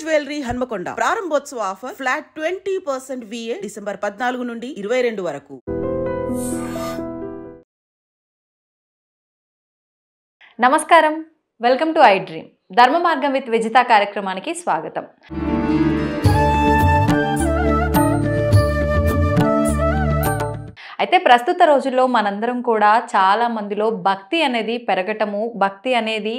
Jewellery Hanamkonda ప్రారంభోత్సవ offer flat 20% VA December 14 నుండి 22 వరకు. నమస్కారం, వెల్కమ్ టు ఐ డ్రీమ్. ధర్మ మార్గం విత్ విజిత కార్యక్రమానికి స్వాగతం. అయితే ప్రస్తుత రోజుల్లో మనందరం కూడా చాలా మందిలో భక్తి అనేది పెరగటము, భక్తి అనేది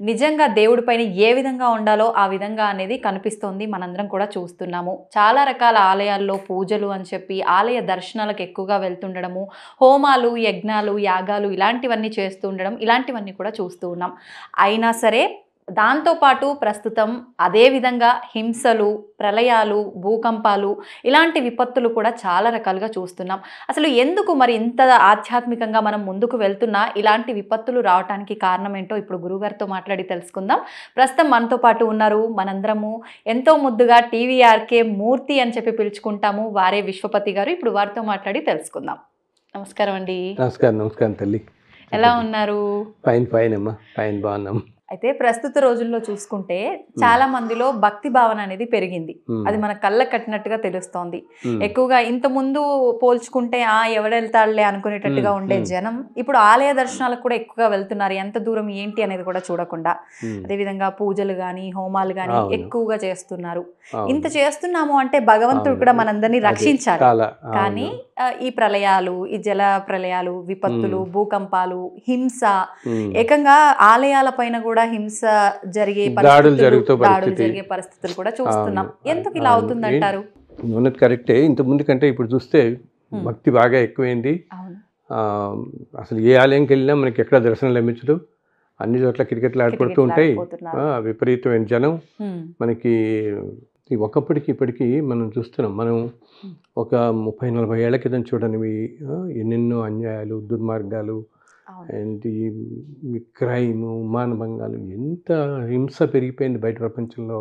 నిజంగా దేవుడిపైన ఏ విధంగా ఉండాలో ఆ విధంగా అనేది కనిపిస్తోంది. మనందరం కూడా చూస్తున్నాము. చాలా రకాల ఆలయాల్లో పూజలు అని చెప్పి ఆలయ దర్శనాలకు ఎక్కువగా వెళ్తుండడము, హోమాలు, యజ్ఞాలు, యాగాలు ఇలాంటివన్నీ చేస్తూ ఉండడం, ఇలాంటివన్నీ కూడా చూస్తూ ఉన్నాం. అయినా సరే దాంతోపాటు ప్రస్తుతం అదేవిధంగా హింసలు, ప్రళయాలు, భూకంపాలు ఇలాంటి విపత్తులు కూడా చాలా రకాలుగా చూస్తున్నాం. అసలు ఎందుకు మరి ఇంత ఆధ్యాత్మికంగా మనం ముందుకు వెళ్తున్నా ఇలాంటి విపత్తులు రావడానికి కారణం ఏంటో ఇప్పుడు గురుగారితో మాట్లాడి తెలుసుకుందాం. ప్రస్తుతం మనతో పాటు ఉన్నారు. మనందరము ఎంతో ముద్దుగా TVRK మూర్తి అని చెప్పి పిలుచుకుంటాము, వారే విశ్వపతి గారు. ఇప్పుడు వారితో మాట్లాడి తెలుసుకుందాం. నమస్కారం అండి. నమస్కారం తల్లి. ఎలా ఉన్నారు? ఫైన్ అమ్మా, ఫైన్, బాగున్నాం. అయితే ప్రస్తుత రోజుల్లో చూసుకుంటే చాలా మందిలో భక్తి భావన అనేది పెరిగింది. అది మన కళ్ళ కట్టినట్టుగా తెలుస్తోంది. ఎక్కువగా ఇంత ముందు పోల్చుకుంటే ఎవడెళ్తాడులే అనుకునేటట్టుగా ఉండే జనం ఇప్పుడు ఆలయ దర్శనాలకు కూడా ఎక్కువగా వెళ్తున్నారు. ఎంత దూరం ఏంటి అనేది కూడా చూడకుండా. అదేవిధంగా పూజలు గాని, హోమాలు గాని ఎక్కువగా చేస్తున్నారు. ఇంత చేస్తున్నాము అంటే భగవంతుడు కూడా మనందరినీ రక్షించాలి. కానీ ఈ ప్రళయాలు, ఈ జల ప్రళయాలు, విపత్తులు, భూకంపాలు, హింస, ఏకంగా ఆలయాల పైన కూడా హింస జరిగే దాడులు జరిగే పరిస్థితులు కూడా చూస్తున్నాం. ఎందుకు ఇలా అవుతుందంటారు? కరెక్టే. ఇంత ముందు కంటే ఇప్పుడు చూస్తే భక్తి బాగా ఎక్కువైంది. అసలు ఏ ఆలయంకి వెళ్ళినా మనకి ఎక్కడ దర్శనం లభించదు. అన్ని చోట్ల క్రికెట్లు ఆడుకుంటూ ఉంటాయి. విపరీతమైన జనం మనకి. ఒకప్పటికి ఇప్పటికీ మనం చూస్తున్నాం. మనం ఒక 30-40 ఏళ్ల క్రితం చూడనివి ఎన్నెన్నో అన్యాయాలు, దుర్మార్గాలు అండ్ ఈ క్రైమ్, మానభంగాలు, ఎంత హింస పెరిగిపోయింది బయట ప్రపంచంలో.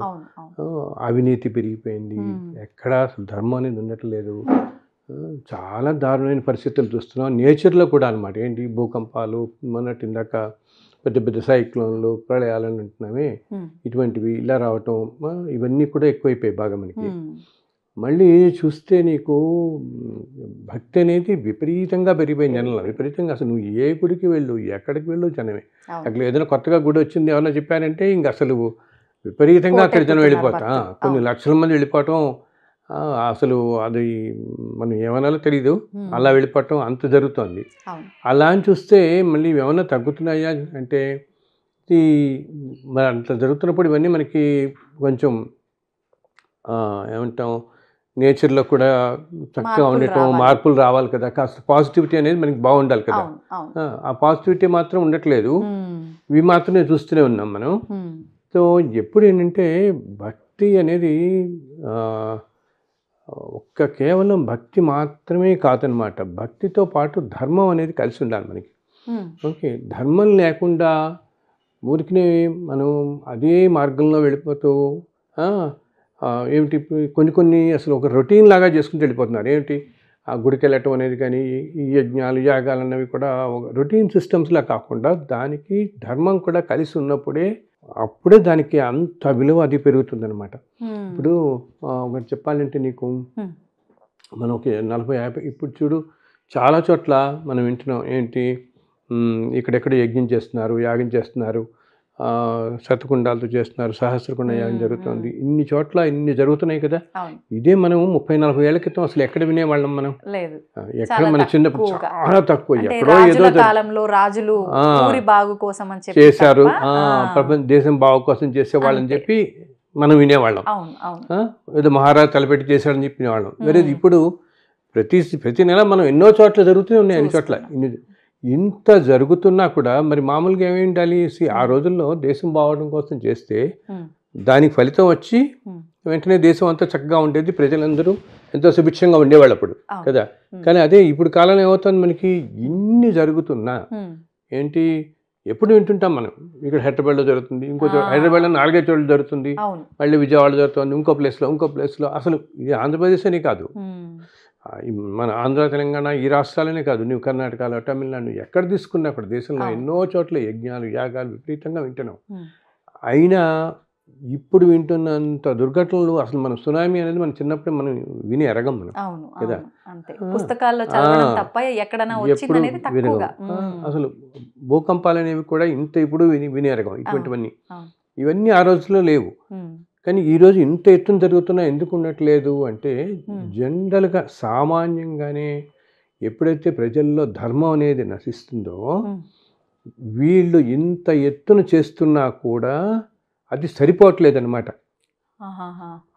అవినీతి పెరిగిపోయింది. ఎక్కడ అసలు ధర్మం అనేది ఉండట్లేదు. చాలా దారుణమైన పరిస్థితులు చూస్తున్నాం. నేచర్లో కూడా అనమాట. ఏంటి భూకంపాలు, మొన్నటి ఇందాక పెద్ద పెద్ద సైక్లోన్లు, ప్రళయాలను అంటున్నామే, ఇటువంటివి ఇలా రావటం, ఇవన్నీ కూడా ఎక్కువైపోయాయి బాగా మనకి. మళ్ళీ చూస్తే నీకు భక్తి అనేది విపరీతంగా పెరిగిపోయింది జనంలో. విపరీతంగా అసలు నువ్వు ఏ గుడికి వెళ్ళు, ఎక్కడికి వెళ్ళు జనమే. అక్కడ ఏదైనా కొత్తగా గుడి వచ్చింది ఏమన్నా చెప్పారంటే ఇంక అసలు విపరీతంగా అక్కడ జనం వెళ్ళిపోతా, కొన్ని లక్షల మంది వెళ్ళిపోవటం. అసలు అది మనం ఏమనాలో తెలీదు, అలా వెళ్ళిపోవటం అంత జరుగుతుంది. అలా అని చూస్తే మళ్ళీ ఏమన్నా తగ్గుతున్నాయా అంటే మరి అంత జరుగుతున్నప్పుడు ఇవన్నీ మనకి కొంచెం ఏమంటాం, నేచర్లో కూడా చక్కగా ఉండటం, మార్పులు రావాలి కదా. కాస్త పాజిటివిటీ అనేది మనకి బాగుండాలి కదా. ఆ పాజిటివిటీ మాత్రం ఉండట్లేదు. ఇవి మాత్రమే చూస్తూనే ఉన్నాం మనం. సో ఎప్పుడు ఏంటంటే భక్తి అనేది కేవలం భక్తి మాత్రమే కాదనమాట. భక్తితో పాటు ధర్మం అనేది కలిసి ఉండాలి మనకి. ఓకే, ధర్మం లేకుండా ఊరికినే మనం అదే మార్గంలో వెళ్ళిపోతూ ఏమిటి కొన్ని అసలు ఒక రొటీన్ లాగా చేసుకుంటూ వెళ్ళిపోతున్నారు. ఏమిటి ఆ గుడికి వెళ్ళటం అనేది కానీ, ఈ యజ్ఞాలు, యాగాలు అన్నవి కూడా ఒక రొటీన్ సిస్టమ్స్లా కాకుండా దానికి ధర్మం కూడా కలిసి ఉన్నప్పుడే దానికి అంత విలువ అది పెరుగుతుందన్నమాట. ఇప్పుడు ఒకటి చెప్పాలంటే నీకు, మనం ఒక 40-50 ఇప్పుడు చూడు చాలా చోట్ల మనం వింటున్నాం. ఏంటి ఇక్కడెక్కడ యజ్ఞం చేస్తున్నారు, యాగం చేస్తున్నారు, శతకుండాలతో చేస్తున్నారు, సహస్రకుండ యాగం జరుగుతుంది. ఇన్ని చోట్ల ఇన్ని జరుగుతున్నాయి కదా. ఇదే మనం 30-40 ఏళ్ల క్రితం అసలు ఎక్కడ వినేవాళ్ళం మనం? ఎక్కడ మన చిన్నప్పుడు చాలా తక్కువ. ఎక్కడో ఏదో రాజులు చేశారు, ప్రపంచ దేశం బాగు కోసం చేసేవాళ్ళని చెప్పి మనం వినేవాళ్ళం. ఏదో మహారాజు తలపెట్టి చేశాడని చెప్పి వినేవాళ్ళం. వేరే ఇప్పుడు ప్రతి నెల మనం ఎన్నో చోట్ల జరుగుతూనే ఉన్నాయి. అన్ని చోట్ల ఇంత జరుగుతున్నా కూడా మరి మామూలుగా ఏమి ఉండాలి? ఆ రోజుల్లో దేశం బాగోవడం కోసం చేస్తే దానికి ఫలితం వచ్చి వెంటనే దేశం అంతా చక్కగా ఉండేది, ప్రజలందరూ ఎంతో సుభిక్షంగా ఉండేవాళ్ళు అప్పుడు కదా. కానీ అదే ఇప్పుడు కాలంలో ఏమవుతుంది, మనకి ఇన్ని జరుగుతున్నా ఏంటి ఎప్పుడు వింటుంటాం మనం. ఇక్కడ హైదరాబాద్లో జరుగుతుంది, ఇంకో హైదరాబాద్లో 4-5 చోట్ల జరుగుతుంది, మళ్ళీ విజయవాడ జరుగుతుంది, ఇంకో ప్లేస్లో. అసలు ఇది ఆంధ్రప్రదేశ్ అని కాదు, మన ఆంధ్ర, తెలంగాణ ఈ రాష్ట్రాలనే కాదు, నువ్వు కర్ణాటకలో, తమిళనాడు ఎక్కడ తీసుకున్నా అక్కడ దేశంలో ఎన్నో చోట్ల యజ్ఞాలు, యాగాలు విపరీతంగా వింటున్నాం. అయినా ఇప్పుడు వింటున్నంత దుర్ఘటనలు అసలు మన సునామీ అనేది మనం చిన్నప్పుడు మనం విని ఎరగం మనం కదా. అంతే, పుస్తకాల్లో చదవడం తప్ప ఎక్కడైనా వచ్చింది అనేది తక్కువగా. అసలు భూకంపాలు అనేవి కూడా ఇంత ఇప్పుడు విని ఎరగం ఇటువంటివన్నీ. ఇవన్నీ ఆ రోజుల్లో లేవు. కానీ ఈరోజు ఇంత ఎత్తున జరుగుతున్నా ఎందుకు ఉండట్లేదు అంటే జనరల్గా సామాన్యంగానే ఎప్పుడైతే ప్రజల్లో ధర్మం అనేది నశిస్తుందో వీళ్ళు ఇంత ఎత్తున చేస్తున్నా కూడా అది సరిపోవట్లేదు అనమాట.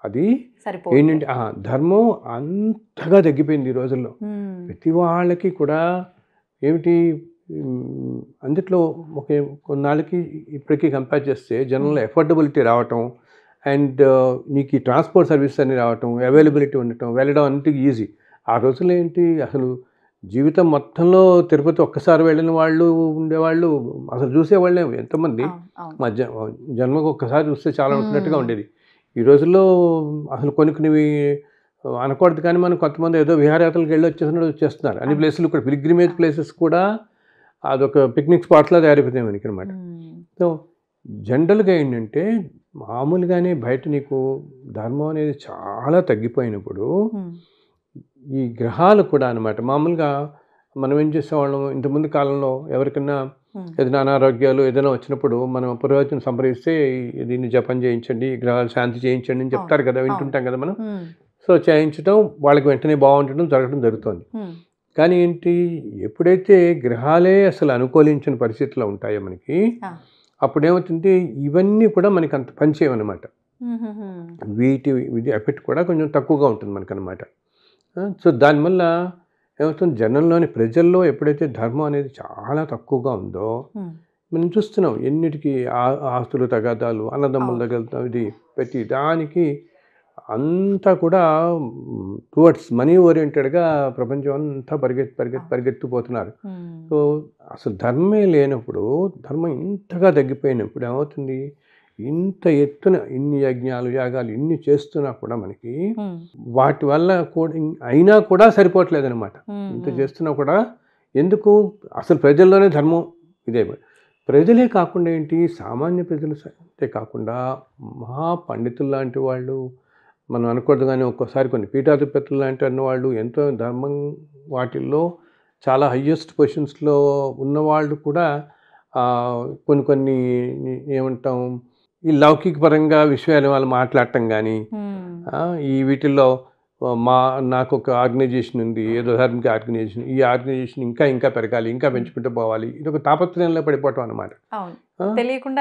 అది ఏంటంటే ధర్మం అంతగా తగ్గిపోయింది ఈ రోజుల్లో. ప్రతి వాళ్ళకి కూడా ఏమిటి అందుట్లో ఒక కొన్నాళ్ళకి ఇప్పటికీ కంపేర్ చేస్తే జనంలో ఎఫోర్డబిలిటీ రావటం అండ్ నీకు ఈ ట్రాన్స్పోర్ట్ సర్వీస్ అన్ని రావటం, అవైలబిలిటీ ఉండటం, వెళ్ళడం అన్నిటికీ ఈజీ. ఆ రోజుల్లో ఏంటి అసలు జీవితం మొత్తంలో తిరుపతి ఒక్కసారి వెళ్ళిన వాళ్ళు ఉండేవాళ్ళు అసలు చూసేవాళ్ళే ఎంతమంది. మా జన్మకు ఒక్కసారి చూస్తే చాలా ఉంటున్నట్టుగా ఉండేది. ఈ రోజుల్లో అసలు కొన్ని అనకూడదు కానీ మనం కొంతమంది ఏదో విహారయాత్రలకు వెళ్ళి వచ్చేస్తున్నారు. అన్ని ప్లేసులు కూడా పిల్గ్రిమేజ్ ప్లేసెస్ కూడా అదొక పిక్నిక్ స్పాట్లా తయారైపోతాయి మనకి అనమాట. సో జనరల్గా ఏంటంటే మామూలుగానే బయట నీకు ధర్మం అనేది చాలా తగ్గిపోయినప్పుడు ఈ గ్రహాలు కూడా అనమాట. మామూలుగా మనం ఏం చేసేవాళ్ళం ఇంతకుముందు కాలంలో ఎవరికైనా ఏదైనా అనారోగ్యాలు ఏదైనా వచ్చినప్పుడు మనం పురోహితుని సంప్రదిస్తే దీన్ని జపం చేయించండి, గ్రహాలు శాంతి చేయించండి అని చెప్తారు కదా, వింటుంటాం కదా మనం. సో చేయించడం వాళ్ళకి వెంటనే బాగుండటం జరగడం జరుగుతుంది. కానీ ఏంటి ఎప్పుడైతే గ్రహాలే అసలు అనుకూలించిన పరిస్థితుల్లో ఉంటాయో మనకి అప్పుడేమవుతుంది ఇవన్నీ కూడా మనకి అంత పనిచేయమన్నమాట. వీటి ఎఫెక్ట్ కూడా కొంచెం తక్కువగా ఉంటుంది మనకన్నమాట. సో దానివల్ల ఏమవుతుంది జనంలోని ప్రజల్లో ఎప్పుడైతే ధర్మం అనేది చాలా తక్కువగా ఉందో మనం చూస్తున్నాం ఎన్నిటికీ ఆస్తులు తగాదాలు, అన్నదమ్ముల తగాదాలు, ఇది ప్రతి దానికి అంతా కూడా టువర్డ్స్ మనీ ఓరియంటెడ్గా ప్రపంచం అంతా పరిగెత్తిపోతున్నారు. సో అసలు ధర్మే లేనప్పుడు, ధర్మం ఇంతగా తగ్గిపోయినప్పుడు ఏమవుతుంది ఇంత ఎత్తున ఇన్ని యజ్ఞాలు యాగాలు ఇన్ని చేస్తున్నా కూడా మనకి వాటి వల్ల కూడా అయినా కూడా సరిపోవట్లేదు అనమాట. ఇంత చేస్తున్నా కూడా ఎందుకు అసలు ప్రజల్లోనే ధర్మం ఇదే. ప్రజలే కాకుండా ఏంటి సామాన్య ప్రజలు అంతే కాకుండా మహా పండితులు లాంటి వాళ్ళు, మనం అనకూడదు కానీ ఒక్కోసారి కొన్ని పీఠాధిపతులు లాంటి అన్నవాళ్ళు ఎంతో ధర్మం వాటిల్లో చాలా హయ్యెస్ట్ పొజిషన్స్లో ఉన్నవాళ్ళు కూడా కొన్ని ఏమంటాం ఈ లౌకిక పరంగా విషయాలు వాళ్ళు మాట్లాడటం కానీ ఈ వీటిల్లో నాకు ఒక ఆర్గనైజేషన్ ఉంది, ఏదో ధార్మిక ఆర్గనైజేషన్, ఈ ఆర్గనైజేషన్ ఇంకా పెరగాలి, ఇంకా పెంచుకుంటూ పోవాలి, ఇది ఒక తాపత్రయంలో పడిపోవటం అనమాట.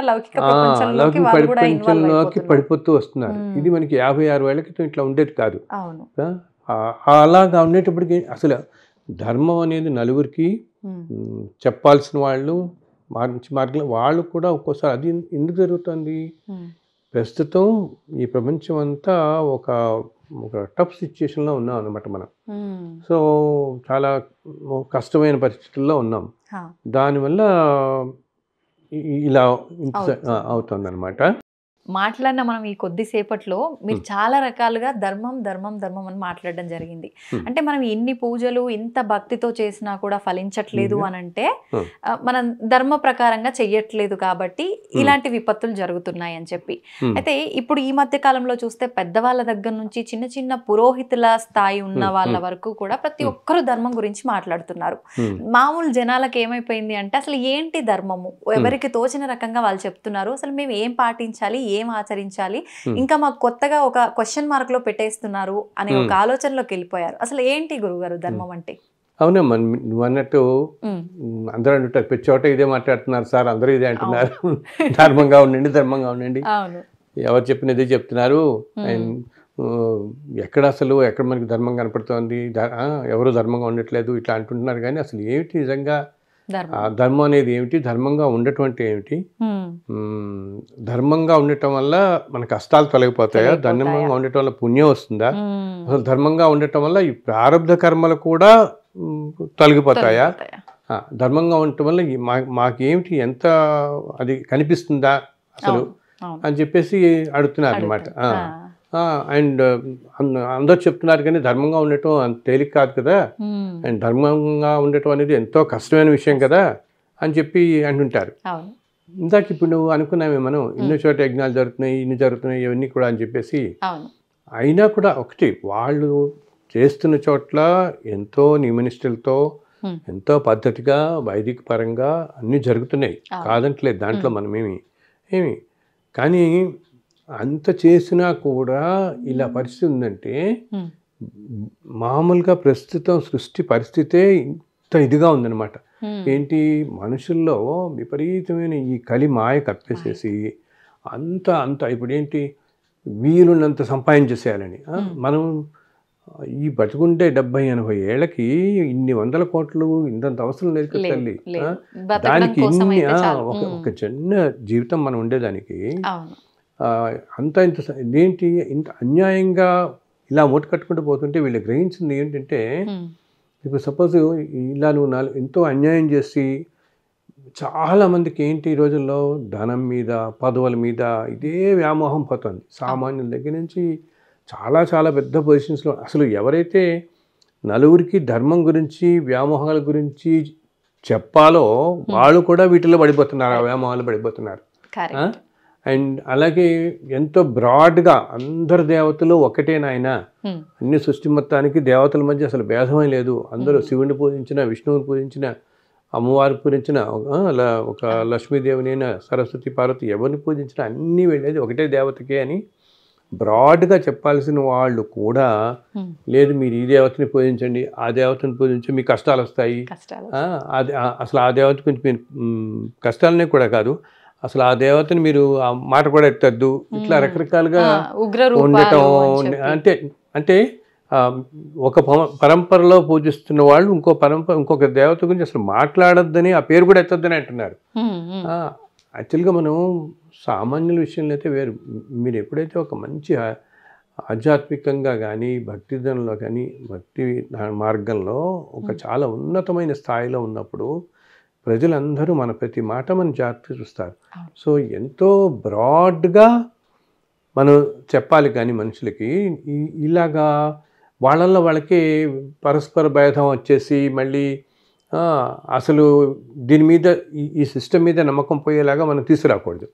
లౌకిక ప్రపంచంలోకి పడిపోతూ వస్తున్నారు. ఇది మనకి 56 ఏళ్ల క్రితం ఇట్లా ఉండేది కాదు. అలాగా ఉండేటప్పటికి అసలు ధర్మం అనేది నలుగురికి చెప్పాల్సిన వాళ్ళు మంచి మార్గం వాళ్ళు కూడా ఒక్కోసారి అది ఎందుకు జరుగుతుంది ప్రస్తుతం ఈ ప్రపంచం అంతా ఒక టఫ్ సిచ్యుయేషన్లో ఉన్నాం అన్నమాట మనం. సో చాలా కష్టమైన పరిస్థితుల్లో ఉన్నాం. దానివల్ల ఇలా అవుతుంది అనమాట. మాట్లాడిన మనం ఈ కొద్దిసేపట్లో మీరు చాలా రకాలుగా ధర్మం ధర్మం ధర్మం అని మాట్లాడడం జరిగింది. అంటే మనం ఎన్ని పూజలు ఇంత భక్తితో చేసినా కూడా ఫలించట్లేదు అని అంటే మనం ధర్మ ప్రకారంగా చెయ్యట్లేదు కాబట్టి ఇలాంటి విపత్తులు జరుగుతున్నాయి అని చెప్పి. అయితే ఇప్పుడు ఈ మధ్య కాలంలో చూస్తే పెద్దవాళ్ళ దగ్గర నుంచి చిన్న చిన్న పురోహితుల స్థాయి ఉన్న వాళ్ళ వరకు కూడా ప్రతి ఒక్కరు ధర్మం గురించి మాట్లాడుతున్నారు. మామూలు జనాలకు ఏమైపోయింది అంటే అసలు ఏంటి ధర్మము, ఎవరికి తోచిన రకంగా వాళ్ళు చెప్తున్నారు, అసలు మేము ఏం పాటించాలి ఏం ఆచరించాలి, ఇంకా మాకు కొత్తగా ఒక క్వశ్చన్ మార్క్ లో పెట్టేస్తున్నారు అనే ఒక ఆలోచనలోకి వెళ్ళిపోయారు. అసలు ఏంటి గురుగారు ధర్మం అంటే? అవునమ్మా నువ్వు అన్నట్టు అందరూ అంటారు ప్రతి చోట ఇదే మాట్లాడుతున్నారు సార్, అందరూ ఇదే అంటున్నారు, ధర్మంగా ఉండండి ధర్మంగా ఉండండి, ఎవరు చెప్పినదే చెప్తున్నారు, ఎక్కడ మనకి ధర్మం కనపడుతోంది, ఎవరు ధర్మంగా ఉండట్లేదు ఇట్లా అంటుంటున్నారు. కానీ అసలు ఏమిటి నిజంగా ధర్మం అనేది ఏమిటి, ధర్మంగా ఉండటం అంటే ఏమిటి, ధర్మంగా ఉండటం వల్ల మన కష్టాలు తొలగిపోతాయా, ధర్మంగా ఉండటం వల్ల పుణ్యం వస్తుందా, అసలు ధర్మంగా ఉండటం వల్ల ఈ ప్రారంధ కర్మలు కూడా తొలగిపోతాయా, ధర్మంగా ఉండటం వల్ల మాకేమిటి ఎంత అది కనిపిస్తుందా అసలు అని చెప్పేసి అడుగుతున్నారు అనమాట. అండ్ అందరూ చెప్తున్నారు కానీ ధర్మంగా ఉండటం అంత తేలిక కాదు కదా, అండ్ ధర్మంగా ఉండటం అనేది ఎంతో కష్టమైన విషయం కదా అని చెప్పి అంటుంటారు. ఇందాక ఇప్పుడు నువ్వు అనుకున్నామే మనం ఇన్ని చోట యజ్ఞాలు జరుగుతున్నాయి, ఇన్ని జరుగుతున్నాయి, ఇవన్నీ కూడా అని చెప్పేసి. అయినా కూడా ఒకటి, వాళ్ళు చేస్తున్న చోట్ల ఎంతో నియమనిష్టలతో ఎంతో పద్ధతిగా వైదిక పరంగా అన్నీ జరుగుతున్నాయి, కాదంటలేదు, దాంట్లో మనం ఏమి కానీ అంత చేసినా కూడా ఇలా పరిస్థితి ఉందంటే మామూలుగా ప్రస్తుతం సృష్టి పరిస్థితే ఇంత ఇదిగా ఉందన్నమాట. ఏంటి, మనుషుల్లో విపరీతమైన ఈ కలి మాయ కప్పేసేసి అంత ఇప్పుడు ఏంటి, వీలున్నంత సంపాదించేసేయాలని. మనం ఈ బతుకుంటే 70-80 ఏళ్ళకి ఇన్ని 100 కోట్లు ఇంతంత అవసరం లేదు కదా తల్లి. దానికి ఇన్ని ఒక చిన్న జీవితం మనం ఉండేదానికి ఇంత ఇదేంటి, ఇంత అన్యాయంగా ఇలా మూట కట్టుకుంటూ పోతుంటే వీళ్ళు గ్రహించింది ఏంటంటే, ఇప్పుడు సపోజ్ ఇలా నువ్వు ఎంతో అన్యాయం చేసి చాలామందికి ఏంటి ఈ రోజుల్లో ధనం మీద, పదవుల మీద ఇదే వ్యామోహం పోతుంది. సామాన్యుల దగ్గర నుంచి చాలా పెద్ద పొజిషన్స్లో. అసలు ఎవరైతే నలుగురికి ధర్మం గురించి, వ్యామోహాల గురించి చెప్పాలో వాళ్ళు కూడా వీటిలో పడిపోతున్నారు, ఆ వ్యామోహాలు పడిపోతున్నారు. అండ్ అలాగే ఎంతో బ్రాడ్గా అందరు దేవతలు ఒకటే నాయన, అన్ని సృష్టి మొత్తానికి దేవతల మధ్య అసలు భేదమే లేదు, అందరూ శివుని పూజించిన, విష్ణువుని పూజించిన, అమ్మవారి పూజించిన, ఒక లక్ష్మీదేవినైనా, సరస్వతి, పార్వతి ఎవరిని పూజించినా అన్నీ వెళ్ళేది ఒకటే దేవతకే అని బ్రాడ్గా చెప్పాల్సిన వాళ్ళు కూడా లేదు, మీరు ఈ దేవతని పూజించండి, ఆ దేవతని పూజించి మీకు కష్టాలు వస్తాయి, అసలు ఆ దేవత గురించి మీరు కష్టాలనే కూడా కాదు, అసలు ఆ దేవతని మీరు ఆ మాట కూడా ఎత్తద్దు, ఇట్లా రకరకాలుగా ఉండటం. అంటే ఒక పరంపరలో పూజిస్తున్న వాళ్ళు ఇంకొక దేవత గురించి అసలు మాట్లాడొద్దని, ఆ పేరు కూడా ఎత్తొద్దని అంటున్నారు. యాక్చువల్గా మనం సామాన్యుల విషయంలో అయితే వేరు. మీరు ఎప్పుడైతే ఒక మంచి ఆధ్యాత్మికంగా కానీ, భక్తిజనంలో కానీ, భక్తి మార్గంలో ఒక చాలా ఉన్నతమైన స్థాయిలో ఉన్నప్పుడు ప్రజలందరూ మన ప్రతి మాట మన జాగ్రత్తగా చూస్తారు. సో ఎంతో బ్రాడ్గా మనం చెప్పాలి కానీ మనుషులకి ఇలాగా వాళ్ళకి పరస్పర భేదం వచ్చేసి మళ్ళీ అసలు దీని మీద ఈ సిస్టమ్ మీద నమ్మకం పోయేలాగా మనం తీసుకురాకూడదు.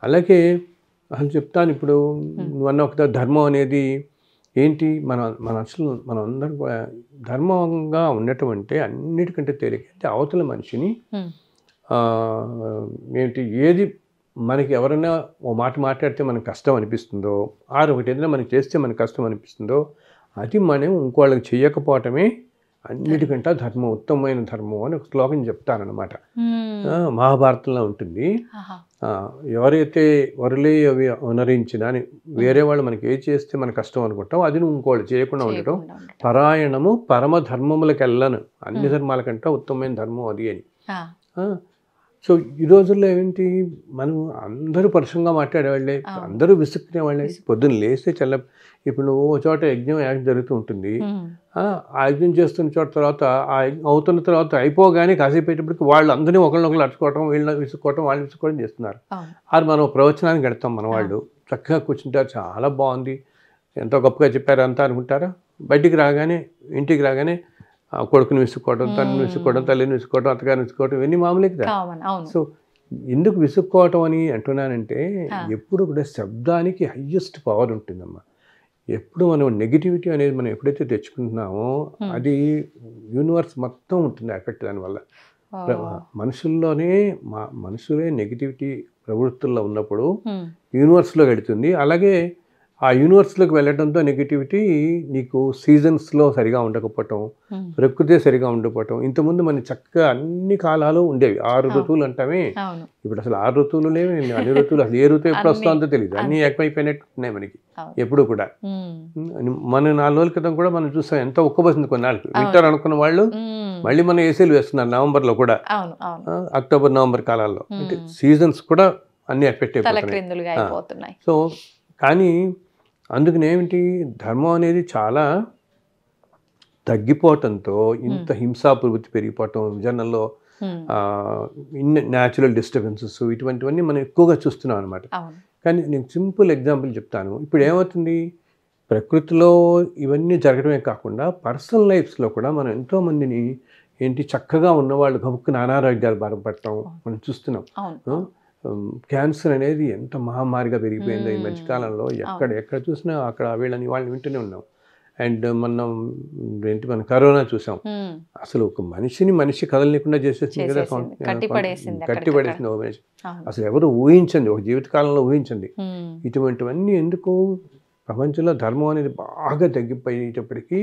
అలాగే అసలు చెప్తాను, ఇప్పుడు నువ్వు ఒక ధర్మం అనేది ఏంటి, మనం అందరం ధర్మంగా ఉండటం అంటే అన్నిటికంటే తేలిక అవతల మనిషిని ఏంటి, ఏది మనకి ఎవరైనా ఓ మాట మాట్లాడితే మనకు కష్టం అనిపిస్తుందో, ఒకటి ఏదైనా మనకి చేస్తే మనకు కష్టం అనిపిస్తుందో అది మనం ఇంకోళ్ళకి చేయకపోవటమే అన్నిటికంటే ధర్మం, ఉత్తమమైన ధర్మం అని ఒక శ్లోకం చెప్తారనమాట. మహాభారతంలో ఉంటుంది. ఎవరైతే వరలే అవి అనరించిన అని వేరే వాళ్ళు మనకి ఏ చేస్తే మన కష్టం అనుకుంటాం అది నువ్వు ఇంకోళ్ళు చేయకుండా ఉండటం పరాయణము పరమ ధర్మములకు వెళ్ళను, అన్ని ధర్మాల కంటే ఉత్తమమైన ధర్మం అది అని. సో ఈ రోజుల్లో ఏంటి, మనం అందరూ పరుషంగా మాట్లాడేవాళ్ళే, అందరూ విసుక్కునే వాళ్ళే. పొద్దున్న లేస్తే ఇప్పుడు నువ్వు ఒక చోట యజ్ఞం జరుగుతూ ఉంటుంది, ఆ యజ్ఞం చేస్తున్న చోట తర్వాత అవుతున్న తర్వాత అయిపోగానే కాసేపేటప్పటికి వాళ్ళు అందరినీ ఒకళ్ళనొకళ్ళు అడుచుకోవటం, వీళ్ళని విసుక్కోవటం, వాళ్ళని విసుక్కోవడం చేస్తున్నారు. అది మనం ప్రవచనానికి గడతాం, మన వాళ్ళు చక్కగా కూర్చుంటారు, చాలా బాగుంది, ఎంతో గొప్పగా చెప్పారు అంతా అనుకుంటారు. ఇంటికి రాగానే కొడుకుని విసుక్కోవడం, తల్లిని విసుక్కోవడం, తల్లిని విసుక్కోవడం, అత్తగారిని విసుక్కోవడం, ఇవన్నీ మామూలే కదా. సో ఎందుకు విసుక్కోవటం అని అంటున్నానంటే, ఎప్పుడు కూడా శబ్దానికి హయ్యెస్ట్ పవర్ ఉంటుందమ్మా. ఎప్పుడు మనం నెగిటివిటీ అనేది మనం ఎప్పుడైతే తెచ్చుకుంటున్నామో అది యూనివర్స్ మొత్తం ఉంటుంది ఎఫెక్ట్ దానివల్ల. మనుషులే నెగిటివిటీ ప్రవృత్తుల్లో ఉన్నప్పుడు యూనివర్స్లో వెళుతుంది. అలాగే ఆ యూనివర్స్లోకి వెళ్ళడంతో నెగిటివిటీ నీకు సీజన్స్లో సరిగా ఉండకపోవటం, ప్రకృతి సరిగా ఉండకపోవటం. ఇంతకుముందు మన చక్కగా అన్ని కాలాలు ఉండేవి, 6 ఋతువులు అంటామే. ఇప్పుడు అసలు 6 ఋతువులు లేవు, అన్ని ఋతువులు అసలు ఏ ఋతువు ఎప్పుడు వస్తుందో తెలియదు, అన్ని ఏకమైపోయినట్టు ఉన్నాయి మనకి ఎప్పుడు కూడా. మన 4 రోజుల క్రితం కూడా మనం చూస్తాం, ఎంత ఉక్కబోసింది కొన్నాళ్ళు. వింటర్ అనుకున్న వాళ్ళు మళ్ళీ మనం ఏసీలు వేస్తున్నారు నవంబర్లో కూడా, అక్టోబర్ నవంబర్ కాలాల్లో. అంటే సీజన్స్ కూడా అన్ని ఎఫెక్ట్ అయిపోతున్నాయి. సో కానీ అందుకనేమిటి, ధర్మం అనేది చాలా తగ్గిపోవటంతో ఇంత హింసా ప్రవృత్తి పెరిగిపోవటం, జనంలో న్యాచురల్ డిస్టర్బెన్సెస్ ఇటువంటివన్నీ మనం ఎక్కువగా చూస్తున్నాం అనమాట. కానీ నేను సింపుల్ ఎగ్జాంపుల్ చెప్తాను. ఇప్పుడు ఏమవుతుంది, ప్రకృతిలో ఇవన్నీ జరగడమే కాకుండా పర్సనల్ లైఫ్స్లో కూడా మనం ఎంతోమందిని ఏంటి చక్కగా ఉన్నవాళ్ళు గబుక్కున అనారోగ్యాలు బాధపడటం మనం చూస్తున్నాం. క్యాన్సర్ అనేది ఎంత మహమ్మారిగా పెరిగిపోయిందో ఈ మధ్యకాలంలో. ఎక్కడ చూసినా అక్కడ వీళ్ళని వాళ్ళని వింటూనే ఉన్నాం. అండ్ మన కరోనా చూసాం. అసలు ఒక మనిషి కదలలేకుండా చేసేసింది కదా, కట్టి పడేసింది ఒక మనిషి. అసలు ఎవరు ఊహించండి, ఒక జీవితకాలంలో ఊహించండి. ఇటువంటివన్నీ ఎందుకు? ప్రపంచంలో ధర్మం అనేది బాగా తగ్గిపోయేటప్పటికీ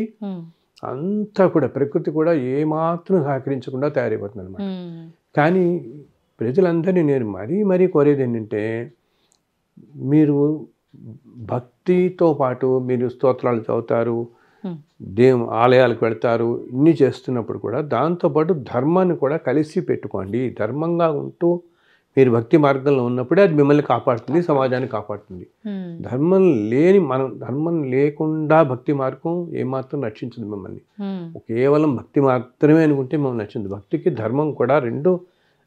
అంతా కూడా ప్రకృతి కూడా ఏమాత్రం సహకరించకుండా తయారైపోతుంది అనమాట. కానీ ప్రజలందరినీ నేను మరీ కోరేది ఏంటంటే, మీరు భక్తితో పాటు మీరు స్తోత్రాలు చదువుతారు, ఆలయాలకు వెళ్తారు, ఇన్ని చేస్తున్నప్పుడు కూడా దాంతోపాటు ధర్మాన్ని కూడా కలిసి పెట్టుకోండి. ధర్మంగా ఉంటూ మీరు భక్తి మార్గంలో ఉన్నప్పుడే అది మిమ్మల్ని కాపాడుతుంది, సమాజాన్ని కాపాడుతుంది. ధర్మం లేకుండా భక్తి మార్గం ఏమాత్రం రక్షించదు మిమ్మల్ని. కేవలం భక్తి మాత్రమే అనుకుంటే మిమ్మల్ని రక్షించదు. భక్తికి ధర్మం కూడా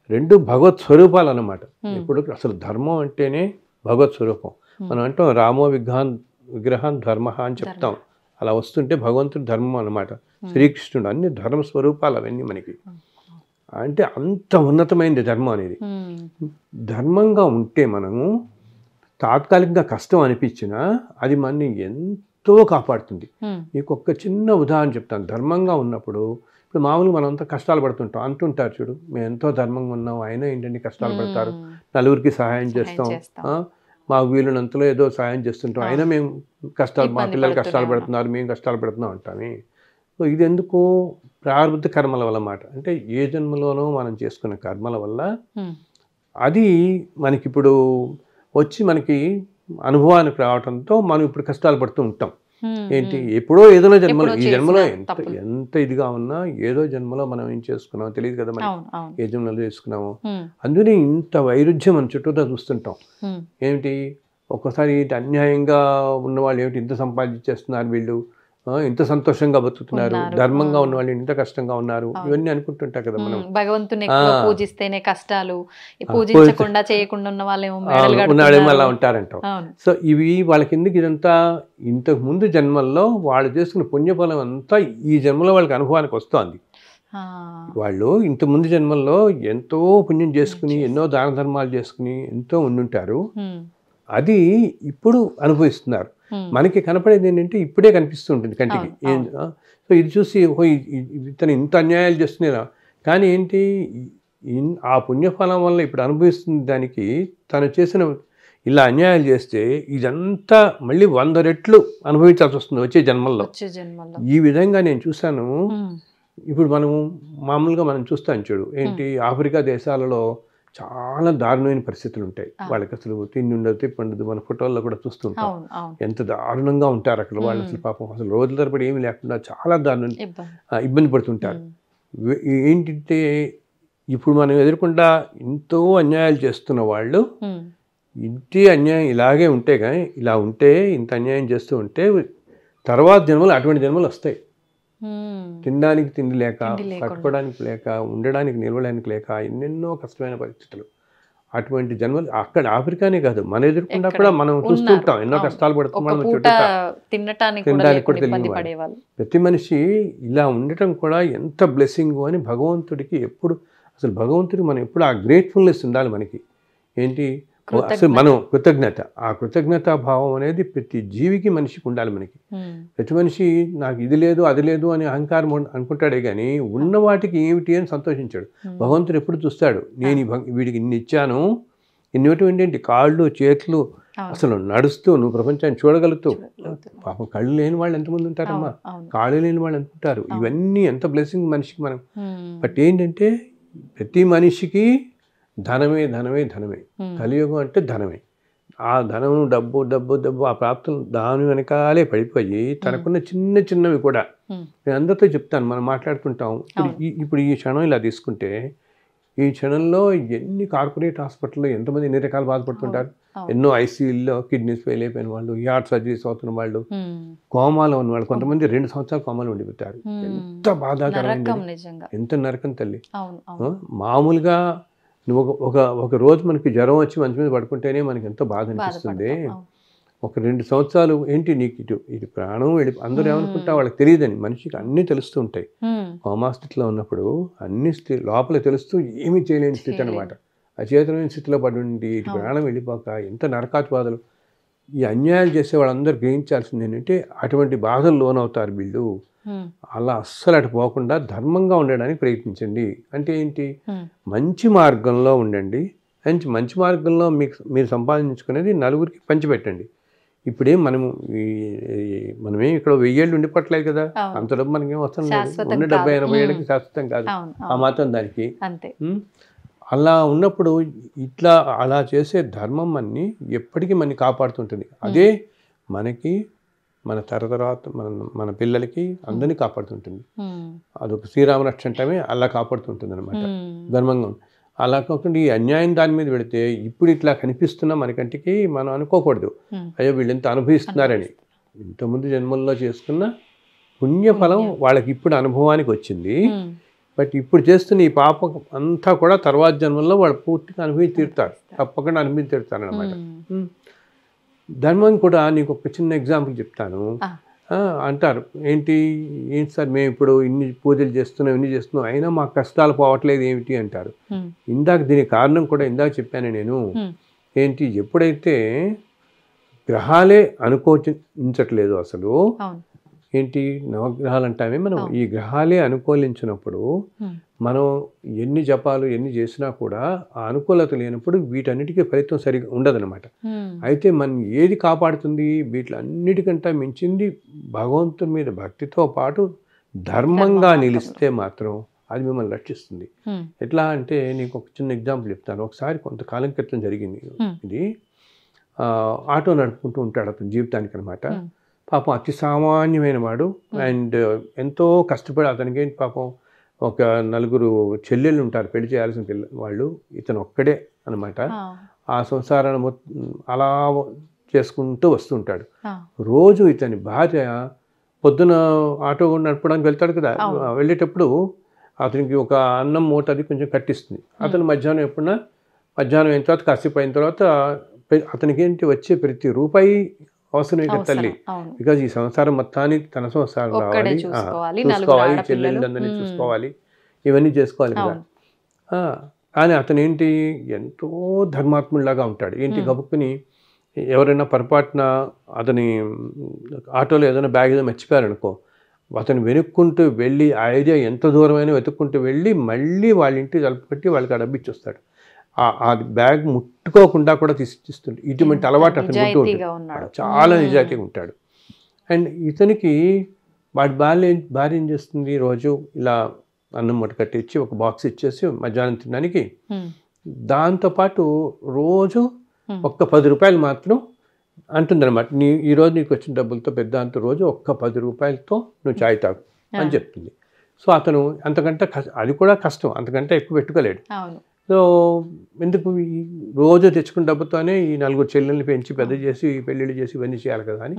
రెండు భగవత్ స్వరూపాలు అన్నమాట. ఇప్పుడు అసలు ధర్మం అంటేనే భగవత్ స్వరూపం. మనం అంటాం రామో విగ్రహం ధర్మ అని చెప్తాం. అలా వస్తుంటే భగవంతుడు ధర్మం అన్నమాట. శ్రీకృష్ణుడు అన్ని ధర్మ స్వరూపాలు అవన్నీ మనకి. అంటే అంత ఉన్నతమైనది ధర్మం అనేది. ధర్మంగా ఉంటే మనము తాత్కాలికంగా కష్టం అనిపించినా అది మనని ఎంతో కాపాడుతుంది. మీకు ఒక చిన్న ఉదాహరణ చెప్తాను. ధర్మంగా ఉన్నప్పుడు ఇప్పుడు మామూలుగా మనం అంతా కష్టాలు పడుతుంటాం. అంటుంటారు చూడు, మేము ఎంతో ధర్మంగా ఉన్నాం, అయినా ఏంటంటే కష్టాలు పడతారు, నలుగురికి సహాయం చేస్తాం, మాకు వీలునంతలో ఏదో సహాయం చేస్తుంటాం, అయినా మేము మా పిల్లలు కష్టాలు పడుతున్నారు, మేము కష్టాలు పడుతున్నాం అంటామే. సో ఇది ఎందుకు? ప్రారంభ కర్మల వల్ల మాట. అంటే ఏ జన్మలోనో మనం చేసుకున్న కర్మల వల్ల అది మనకిప్పుడు వచ్చి మనకి అనుభవానికి రావడంతో మనం ఇప్పుడు కష్టాలు పడుతూ ఉంటాం. ఏంటి, ఎప్పుడో ఏదో జన్మలో, ఈ జన్మలో ఎంత ఇదిగా ఉన్నా ఏదో జన్మలో మనం ఏం చేసుకున్నామో తెలియదు కదా మనకి, ఏ జన్మలో చేసుకున్నామో. అందుకని ఇంత వైరుధ్యం మన చుట్టూతో చూస్తుంటాం. ఏమిటి, ఒక్కసారి అన్యాయంగా ఉన్నవాళ్ళు ఏమిటి ఇంత సంపాదించేస్తున్నారు, వీళ్ళు ఇంత సంతోషంగా బతుకుతున్నారు, ధర్మంగా ఉన్న వాళ్ళు ఇంత కష్టంగా ఉన్నారు, ఇవన్నీ అనుకుంటుంటాం కదా మనం. భగవంతుని పూజిస్తేనే కష్టాలు, పూజించకుండా చేయకుండా ఉన్న వాళ్ళేమో అలా ఉంటారంటాం. సో ఇవి వాళ్ళకి ఎందుకు? ఇదంతా ఇంతకు ముందు జన్మల్లో వాళ్ళు చేసుకున్న పుణ్యఫలం అంతా ఈ జన్మలో వాళ్ళకి అనుభవానికి వస్తుంది. వాళ్ళు ఇంత ముందు జన్మల్లో ఎంతో పుణ్యం చేసుకుని, ఎన్నో దాన ధర్మాలు చేసుకుని ఎంతో ఉండుంటారు. అది ఇప్పుడు అనుభవిస్తున్నారు. మనకి కనపడేది ఏంటంటే ఇప్పుడే కనిపిస్తూ ఉంటుంది కంటికి. సో ఇది చూసి ఇతను ఇంత అన్యాయాలు చేస్తున్నారా, కానీ ఏంటి, ఆ పుణ్యఫలం వల్ల ఇప్పుడు అనుభవిస్తున్న దానికి తను చేసిన ఇలా అన్యాయాలు చేస్తే ఇదంతా మళ్ళీ 100 రెట్లు అనుభవించాల్సి వస్తుంది వచ్చే జన్మల్లో. ఈ విధంగా నేను చూశాను. ఇప్పుడు మామూలుగా మనం చూస్తాం చూడు, ఏంటి ఆఫ్రికా దేశాలలో చాలా దారుణమైన పరిస్థితులు ఉంటాయి. వాళ్ళకి అసలు తిండి ఉండదు, తిప్పి ఉండదు. మన ఫోటోల్లో కూడా చూస్తుంటాం ఎంత దారుణంగా ఉంటారు అక్కడ వాళ్ళు. అసలు పాపం అసలు రోజుల తరబడి ఏమి లేకుండా చాలా దారుణం ఇబ్బంది పడుతుంటారు. ఏంటంటే ఇప్పుడు మనం ఎదుర్కొంటా ఎంతో అన్యాయాలు చేస్తున్న వాళ్ళు ఇంటి అన్యాయం ఇలాగే ఉంటే, కానీ ఇలా ఉంటే ఇంత అన్యాయం చేస్తూ ఉంటే తర్వాత జన్మలు అటువంటి జన్మలు వస్తాయి. తినడానికి తిండి లేక, కట్టుకోవడానికి లేక, ఉండడానికి నిలవడానికి లేక ఎన్నెన్నో కష్టమైన పరిస్థితులు. అటువంటి జన్మలు అక్కడ ఆఫ్రికానే కాదు, మన ఎదుర్కొన్నా కూడా మనం చూస్తుంటాం. ఎన్నో కష్టాలు పడుతున్నాం, తినడానికి కూడా తెలియదు. ప్రతి మనిషి ఇలా ఉండటం కూడా ఎంత బ్లెస్సింగ్ అని భగవంతుడికి ఎప్పుడు, అసలు భగవంతుడికి మనం ఎప్పుడు ఆ గ్రేట్ఫుల్నెస్ ఉండాలి మనకి. ఏంటి, అసలు మనం కృతజ్ఞత, ఆ కృతజ్ఞతా భావం అనేది ప్రతి జీవికి మనిషికి ఉండాలి మనకి. ప్రతి మనిషి నాకు ఇది లేదు అది లేదు అని అహంకారం అనుకుంటాడే కానీ ఉన్న వాటికి ఏమిటి అని సంతోషించాడు. భగవంతుడు ఎప్పుడు చూస్తాడు, నేను వీడికి ఇన్ని ఇచ్చాను, ఇన్నిటి కాళ్ళు చేతులు అసలు నడుస్తూ నువ్వు ప్రపంచాన్ని చూడగలుగుతూ. పాపం కళ్ళు లేని వాళ్ళు ఎంతమంది ఉంటారమ్మా, కాళ్ళు లేని వాళ్ళు ఎంత ఉంటారు. ఇవన్నీ ఎంత బ్లెస్సింగ్ మనిషికి మనం. బట్ ఏంటంటే ప్రతి మనిషికి ధనమే ధనమే ధనమే. కలియుగం అంటే ధనమే. ఆ ధనము డబ్బు డబ్బు డబ్బు ఆ ప్రాప్తులు దాని వెనకాలే పడిపోయి తనకున్న చిన్న చిన్నవి కూడా నేను అందరితో చెప్తాను, మనం మాట్లాడుతుంటాం. ఇప్పుడు ఈ క్షణం ఇలా తీసుకుంటే ఈ క్షణంలో ఎన్ని కార్పొరేట్ హాస్పిటల్లో ఎంతమంది ఎన్ని రకాలు బాధపడుతుంటారు. ఎన్నో ఐసీయూల్లో కిడ్నీస్ ఫెయిల్ అయిపోయిన వాళ్ళు, హార్ట్ సర్జరీస్ అవుతున్న వాళ్ళు, కోమాలో ఉన్న వాళ్ళు, కొంతమంది 2 సంవత్సరాలు కోమాలో ఉండిపోతారు. ఎంత బాధాకరమైంది, ఎంత నరకం తల్లి. మామూలుగా నువ్వు ఒక రోజు మనకి జ్వరం వచ్చి మంచి మీద పడుకుంటేనే మనకి ఎంతో బాధ అనిపిస్తుంది. ఒక 2 సంవత్సరాలు ఏంటి నీకు ఇది ప్రాణం వెళ్ళి అందరూ ఏమనుకుంటా వాళ్ళకి తెలియదని, మనిషికి అన్నీ తెలుస్తూ ఉంటాయి. కోమాస్థితిలో ఉన్నప్పుడు అన్ని లోపల తెలుస్తూ ఏమీ చేయలేని స్థితి అనమాట. అచేతనమైన స్థితిలో పడి ఉండి ఇటు ప్రాణం వెళ్ళిపోక ఎంత నరకాతి బాధలు. ఈ అన్యాయాలు చేసే వాళ్ళందరూ గ్రహించాల్సింది ఏంటంటే అటువంటి బాధలు లోనవుతారు వీళ్ళు. అలా అస్సలు అటు పోకుండా ధర్మంగా ఉండడానికి ప్రయత్నించండి. అంటే ఏంటి, మంచి మార్గంలో ఉండండి. మంచి మార్గంలో మీరు సంపాదించుకునేది నలుగురికి పంచిపెట్టండి. ఇప్పుడేం మనమేం ఇక్కడ 1000 ఏళ్ళు ఉండిపోవట్లేదు కదా, అంత డబ్బు మనకేం వస్తుంది లేదు. ఉన్న 70-80 ఏళ్ళకి శాశ్వతం కాదు ఆ మాత్రం దానికి. అలా ఉన్నప్పుడు ఇట్లా అలా చేసే ధర్మం అన్ని ఎప్పటికీ మనని కాపాడుతుంటుంది. అదే మనకి మన తర్వాత మన పిల్లలకి అందరినీ కాపాడుతుంటుంది. అదొక శ్రీరామరక్ష అంటమే అలా కాపాడుతుంటుంది అనమాట ధర్మంగా. అలా కాకుండా ఈ అన్యాయం దాని మీద పెడితే ఇప్పుడు ఇట్లా కనిపిస్తున్నా మన కంటికి మనం అనుకోకూడదు, అయ్యో వీళ్ళు ఎంత అనుభవిస్తున్నారని. ఇంతకుముందు జన్మల్లో చేసుకున్న పుణ్యఫలం వాళ్ళకి ఇప్పుడు అనుభవానికి వచ్చింది. బట్ ఇప్పుడు చేస్తున్న ఈ పాపం అంతా కూడా తర్వాత జన్మల్లో వాళ్ళు పూర్తిగా అనుభవించి తీరుతారు, తప్పకుండా అనుభవించి తీరుతారు అనమాట. ధర్మం కూడా నీకు ఒక చిన్న ఎగ్జాంపుల్ చెప్తాను. అంటారు ఏంటి సార్ మేము ఇప్పుడు ఇన్ని పూజలు చేస్తున్నాం ఇన్ని చేస్తున్నాం అయినా మా కష్టాలు పోవట్లేదు ఏమిటి అంటారు. ఇందాక దీనికి కారణం కూడా ఇందాక చెప్పాను నేను. ఏంటి, ఎప్పుడైతే గ్రహాలే అనుకూలించట్లేదు అసలు, ఏంటి నవగ్రహాలు అంటామే మనం, ఈ గ్రహాలే అనుకూలించినప్పుడు మనం ఎన్ని జపాలు ఎన్ని చేసినా కూడా ఆ అనుకూలత లేనప్పుడు వీటన్నిటికీ ఫలితం సరిగా ఉండదన్నమాట. అయితే మనం ఏది కాపాడుతుంది, వీటిలన్నిటికంటే మించింది భగవంతుని మీద భక్తితో పాటు ధర్మంగా నిలిస్తే మాత్రం అది మిమ్మల్ని రక్షిస్తుంది. ఎట్లా అంటే నీకు ఒక చిన్న ఎగ్జాంపుల్ చెప్తాను. ఒకసారి కొంతకాలం క్రితం జరిగింది ఇది. ఆటో నడుపుకుంటూ ఉంటాడు అతని జీవితానికి అనమాట. పాపం అతి సామాన్యమైన వాడు. అండ్ ఎంతో కష్టపడి అతనికి పాపం ఒక 4 చెల్లెళ్ళు ఉంటారు, పెళ్లి చేయాల్సిన వాళ్ళు. ఇతను ఒక్కడే అనమాట. ఆ సంసారాన్ని అలా చేసుకుంటూ వస్తుంటాడు. రోజు ఇతని భార్య పొద్దున ఆటో నడపడానికి వెళ్తాడు కదా, వెళ్ళేటప్పుడు అతనికి ఒక అన్నం మూట అది కొంచెం కట్టిస్తుంది. అతను మధ్యాహ్నం అయిన తర్వాత కాసేపు అయిన తర్వాత అతనికి ఏంటి వచ్చే ప్రతి రూపాయి అవసరమే కదా తల్లి. బికాజ్ ఈ సంసారం మొత్తానికి తన సంసారం రావాలి, చూసుకోవాలి, చెల్లెళ్ళందరినీ చూసుకోవాలి, ఇవన్నీ చేసుకోవాలి కదా. కానీ అతను ఏంటి ఎంతో ధర్మాత్ముడిలాగా ఉంటాడు. ఏంటి గబుక్కుని ఎవరైనా పొరపాటున అతని ఆటోలో ఏదైనా బ్యాగ్ ఏదో మర్చిపోయారనుకో, అతను వెనుక్కుంటూ వెళ్ళి ఆ ఏరియా ఎంత దూరమైనా వెతుక్కుంటూ వెళ్ళి మళ్ళీ వాళ్ళ ఇంటికి తలుపుపెట్టి వాళ్ళకి ఆ డబ్బు ఇచ్చొస్తాడు. ఆ బ్యాగ్ ముట్టుకోకుండా కూడా తీసిస్తుంది. ఇటువంటి అలవాటు అతను ఉంటూ ఉంటాడు. చాలా నిజాయితీగా ఉంటాడు. అండ్ ఇతనికి వాడి భార్య ఏం చేస్తుంది, రోజు ఇలా అన్నం మూట కట్టించి ఒక బాక్స్ ఇచ్చేసి మధ్యాహ్నం తినడానికి, దాంతోపాటు రోజు ఒక్క 10 రూపాయలు మాత్రం అంటుందన్నమాట. ఈరోజు నీకు వచ్చిన డబ్బులతో పెద్ద అంత రోజు ఒక్క 10 రూపాయలతో నువ్వు చాయ్ తాగు అని చెప్తుంది. సో అతను అంతకంటే అది కూడా కష్టం, అంతకంటే ఎక్కువ పెట్టుకోలేడు. సో ఎందుకు రోజు తెచ్చుకున్న డబ్బుతోనే ఈ 4 చెల్లెల్ని పెంచి పెద్ద చేసి పెళ్ళిళ్ళు చేసి ఇవన్నీ చేయాలి కదా అని.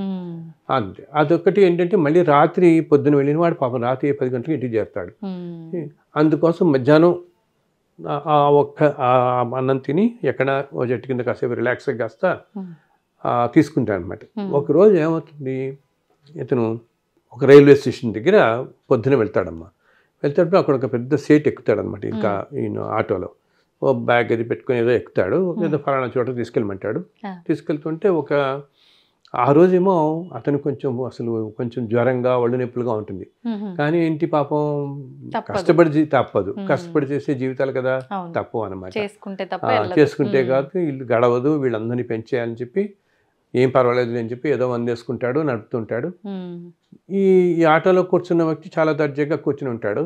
అంతే. అదొక్కటి ఏంటంటే మళ్ళీ రాత్రి పొద్దున వెళ్ళిన వాడు పాపం రాత్రి 10 గంటలకు ఇంటికి చేరుతాడు. అందుకోసం మధ్యాహ్నం ఒక్క అన్నం తిని ఎక్కడ ఓ చెట్టు కింద కాసేపు రిలాక్స్ కాస్త తీసుకుంటాడు అనమాట. ఒకరోజు ఏమవుతుంది, ఇతను ఒక రైల్వే స్టేషన్ దగ్గర పొద్దున వెళ్తాడమ్మా. వెళ్తాడు, అక్కడ ఒక పెద్ద సీట్ ఎక్కుతాడు అనమాట. ఇంకా ఈయన ఆటోలో ఓ బ్యాగ్ అది పెట్టుకుని ఏదో ఎక్కుతాడు, ఏదో ఫలానా చోట తీసుకెళ్ళమంటాడు. తీసుకెళ్తుంటే ఆ రోజేమో అతను కొంచెం జ్వరంగా ఒళ్ళు నొప్పులుగా ఉంటుంది. కానీ ఏంటి పాపం కష్టపడి చేసే జీవితాలు కదా, తప్పు అనమాట. చేసుకుంటే కాదు ఇల్లు గడవదు, వీళ్ళందరినీ పెంచేయాలని చెప్పి ఏం పర్వాలేదు అని చెప్పి ఏదో వందేసుకుంటాడు, నడుపుతుంటాడు. ఈ ఆటోలో కూర్చున్న వ్యక్తి చాలా దర్జాగా కూర్చుని ఉంటాడు.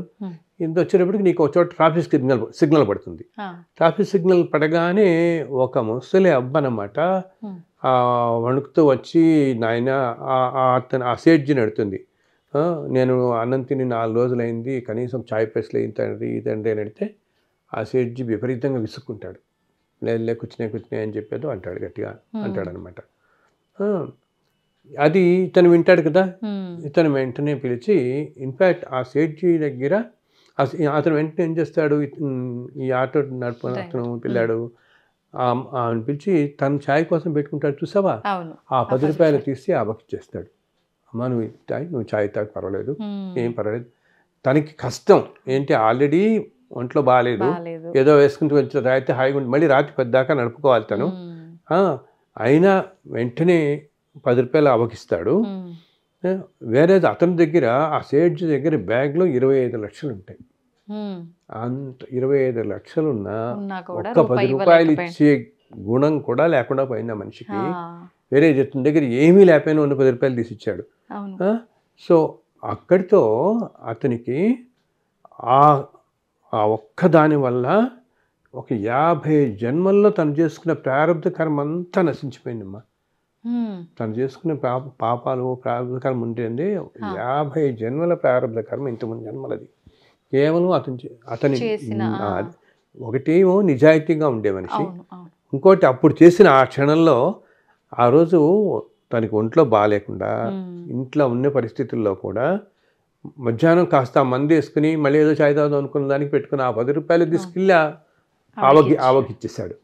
ఇంత వచ్చేటప్పటికి నీకు ఒక చోట ట్రాఫిక్ సిగ్నల్ పడుతుంది. ట్రాఫిక్ సిగ్నల్ పడగానే ఒక ముసలి అబ్బనమాట వణుకుతూ వచ్చి నాయన అతను ఆ సేట్జీని అడుగుతుంది, నేను అన్నం తిని 4 రోజులైంది, కనీసం చాయ్ పైసలు ఇదండి అని అడిగితే ఆ సేట్జీ విపరీతంగా విసుక్కుంటాడు. లే కూర్చునే అని చెప్పేదో అంటాడు, గట్టిగా అంటాడనమాట. అది ఇతను వింటాడు కదా, ఇతను వెంటనే పిలిచి ఇన్ఫ్యాక్ట్ ఆ సేట్జీ దగ్గర అతను వెంటనే ఏం చేస్తాడు, ఈ ఆటో నడుపు అతను పిల్లాడు ఆమెను పిలిచి తను ఛాయ్ కోసం పెట్టుకుంటాడు చూసావా, ఆ 10 రూపాయలు తీసి ఆమెకి ఇచ్చేస్తాడు. అమ్మ నువ్వు తాయి, నువ్వు ఛాయ్ తాగు, పర్వాలేదు, ఏం పర్వాలేదు. తనకి కష్టం ఏంటి, ఆల్రెడీ ఒంట్లో బాగాలేదు, ఏదో వేసుకుంటూ వచ్చి రాయితే హాయిగా ఉండి మళ్ళీ రాత్రి పెద్దాకా నడుపుకోవాలి తను. అయినా వెంటనే 10 రూపాయలు అవకిస్తాడు. వేరే అతని దగ్గర, ఆ సేట్ దగ్గర బ్యాగ్లో 25 లక్షలు ఉంటాయి. అంత 25 లక్షలున్నా ఒక్క 10 రూపాయలు ఇచ్చే గుణం కూడా లేకుండా పోయింది ఆ మనిషికి. వేరే ఇతని దగ్గర ఏమీ లేకపోయినా ఉన్న 10 రూపాయలు తీసిచ్చాడు. సో అక్కడితో అతనికి ఆ ఒక్క దాని వల్ల ఒక 50 జన్మల్లో తను చేసుకున్న ప్రారంభ కర్మ అంతా నశించిపోయిందమ్మా. తను చేసుకున్న పాపాలు ప్రారంభ కర్మ ఉంటుంది 50 జన్మల ప్రారంభ కర్మ, ఇంతమంది జన్మలది. కేవలం అతని ఒకటేమో నిజాయితీగా ఉండే మనిషి, ఇంకోటి అప్పుడు చేసిన ఆ క్షణంలో ఆ రోజు తనకి ఒంట్లో బాగాలేకుండా ఇంట్లో ఉన్న పరిస్థితుల్లో కూడా మధ్యాహ్నం కాస్త మంది వేసుకుని మళ్ళీ ఏదో చాయ్ తాగుదాం అనుకున్న దానికి పెట్టుకుని ఆ 10 రూపాయలు తీసుకెళ్ళి ఆవకి ఇచ్చేసాడు.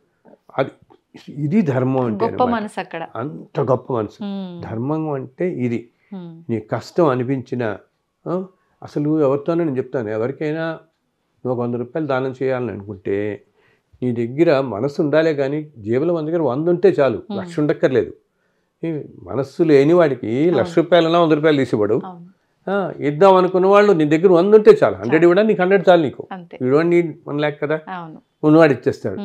అది ఇది ధర్మం అంటే, అంత గొప్ప మనసు. ధర్మం అంటే ఇది. నీ కష్టం అనిపించిన, అసలు ఎవరితోనే నేను చెప్తాను, ఎవరికైనా నువ్వు 100 రూపాయలు దానం చేయాలని అనుకుంటే నీ దగ్గర మనసు ఉండాలే కానీ జేబులో మన దగ్గర 100 ఉంటే చాలు, 1,00,000 ఉండక్కర్లేదు. మనస్సు లేని వాడికి 1,00,000 రూపాయలన్నా 100 రూపాయలు తీసివ్వడు. ఇద్దాం అనుకున్న వాళ్ళు నీ దగ్గర 100 ఉంటే చాలు, 100 ఇవ్వడా, నీకు 100 చాలు. నీకు ఇవ్వండి 1 lakh కదా, ఉన్నవాడు ఇచ్చేస్తాడు.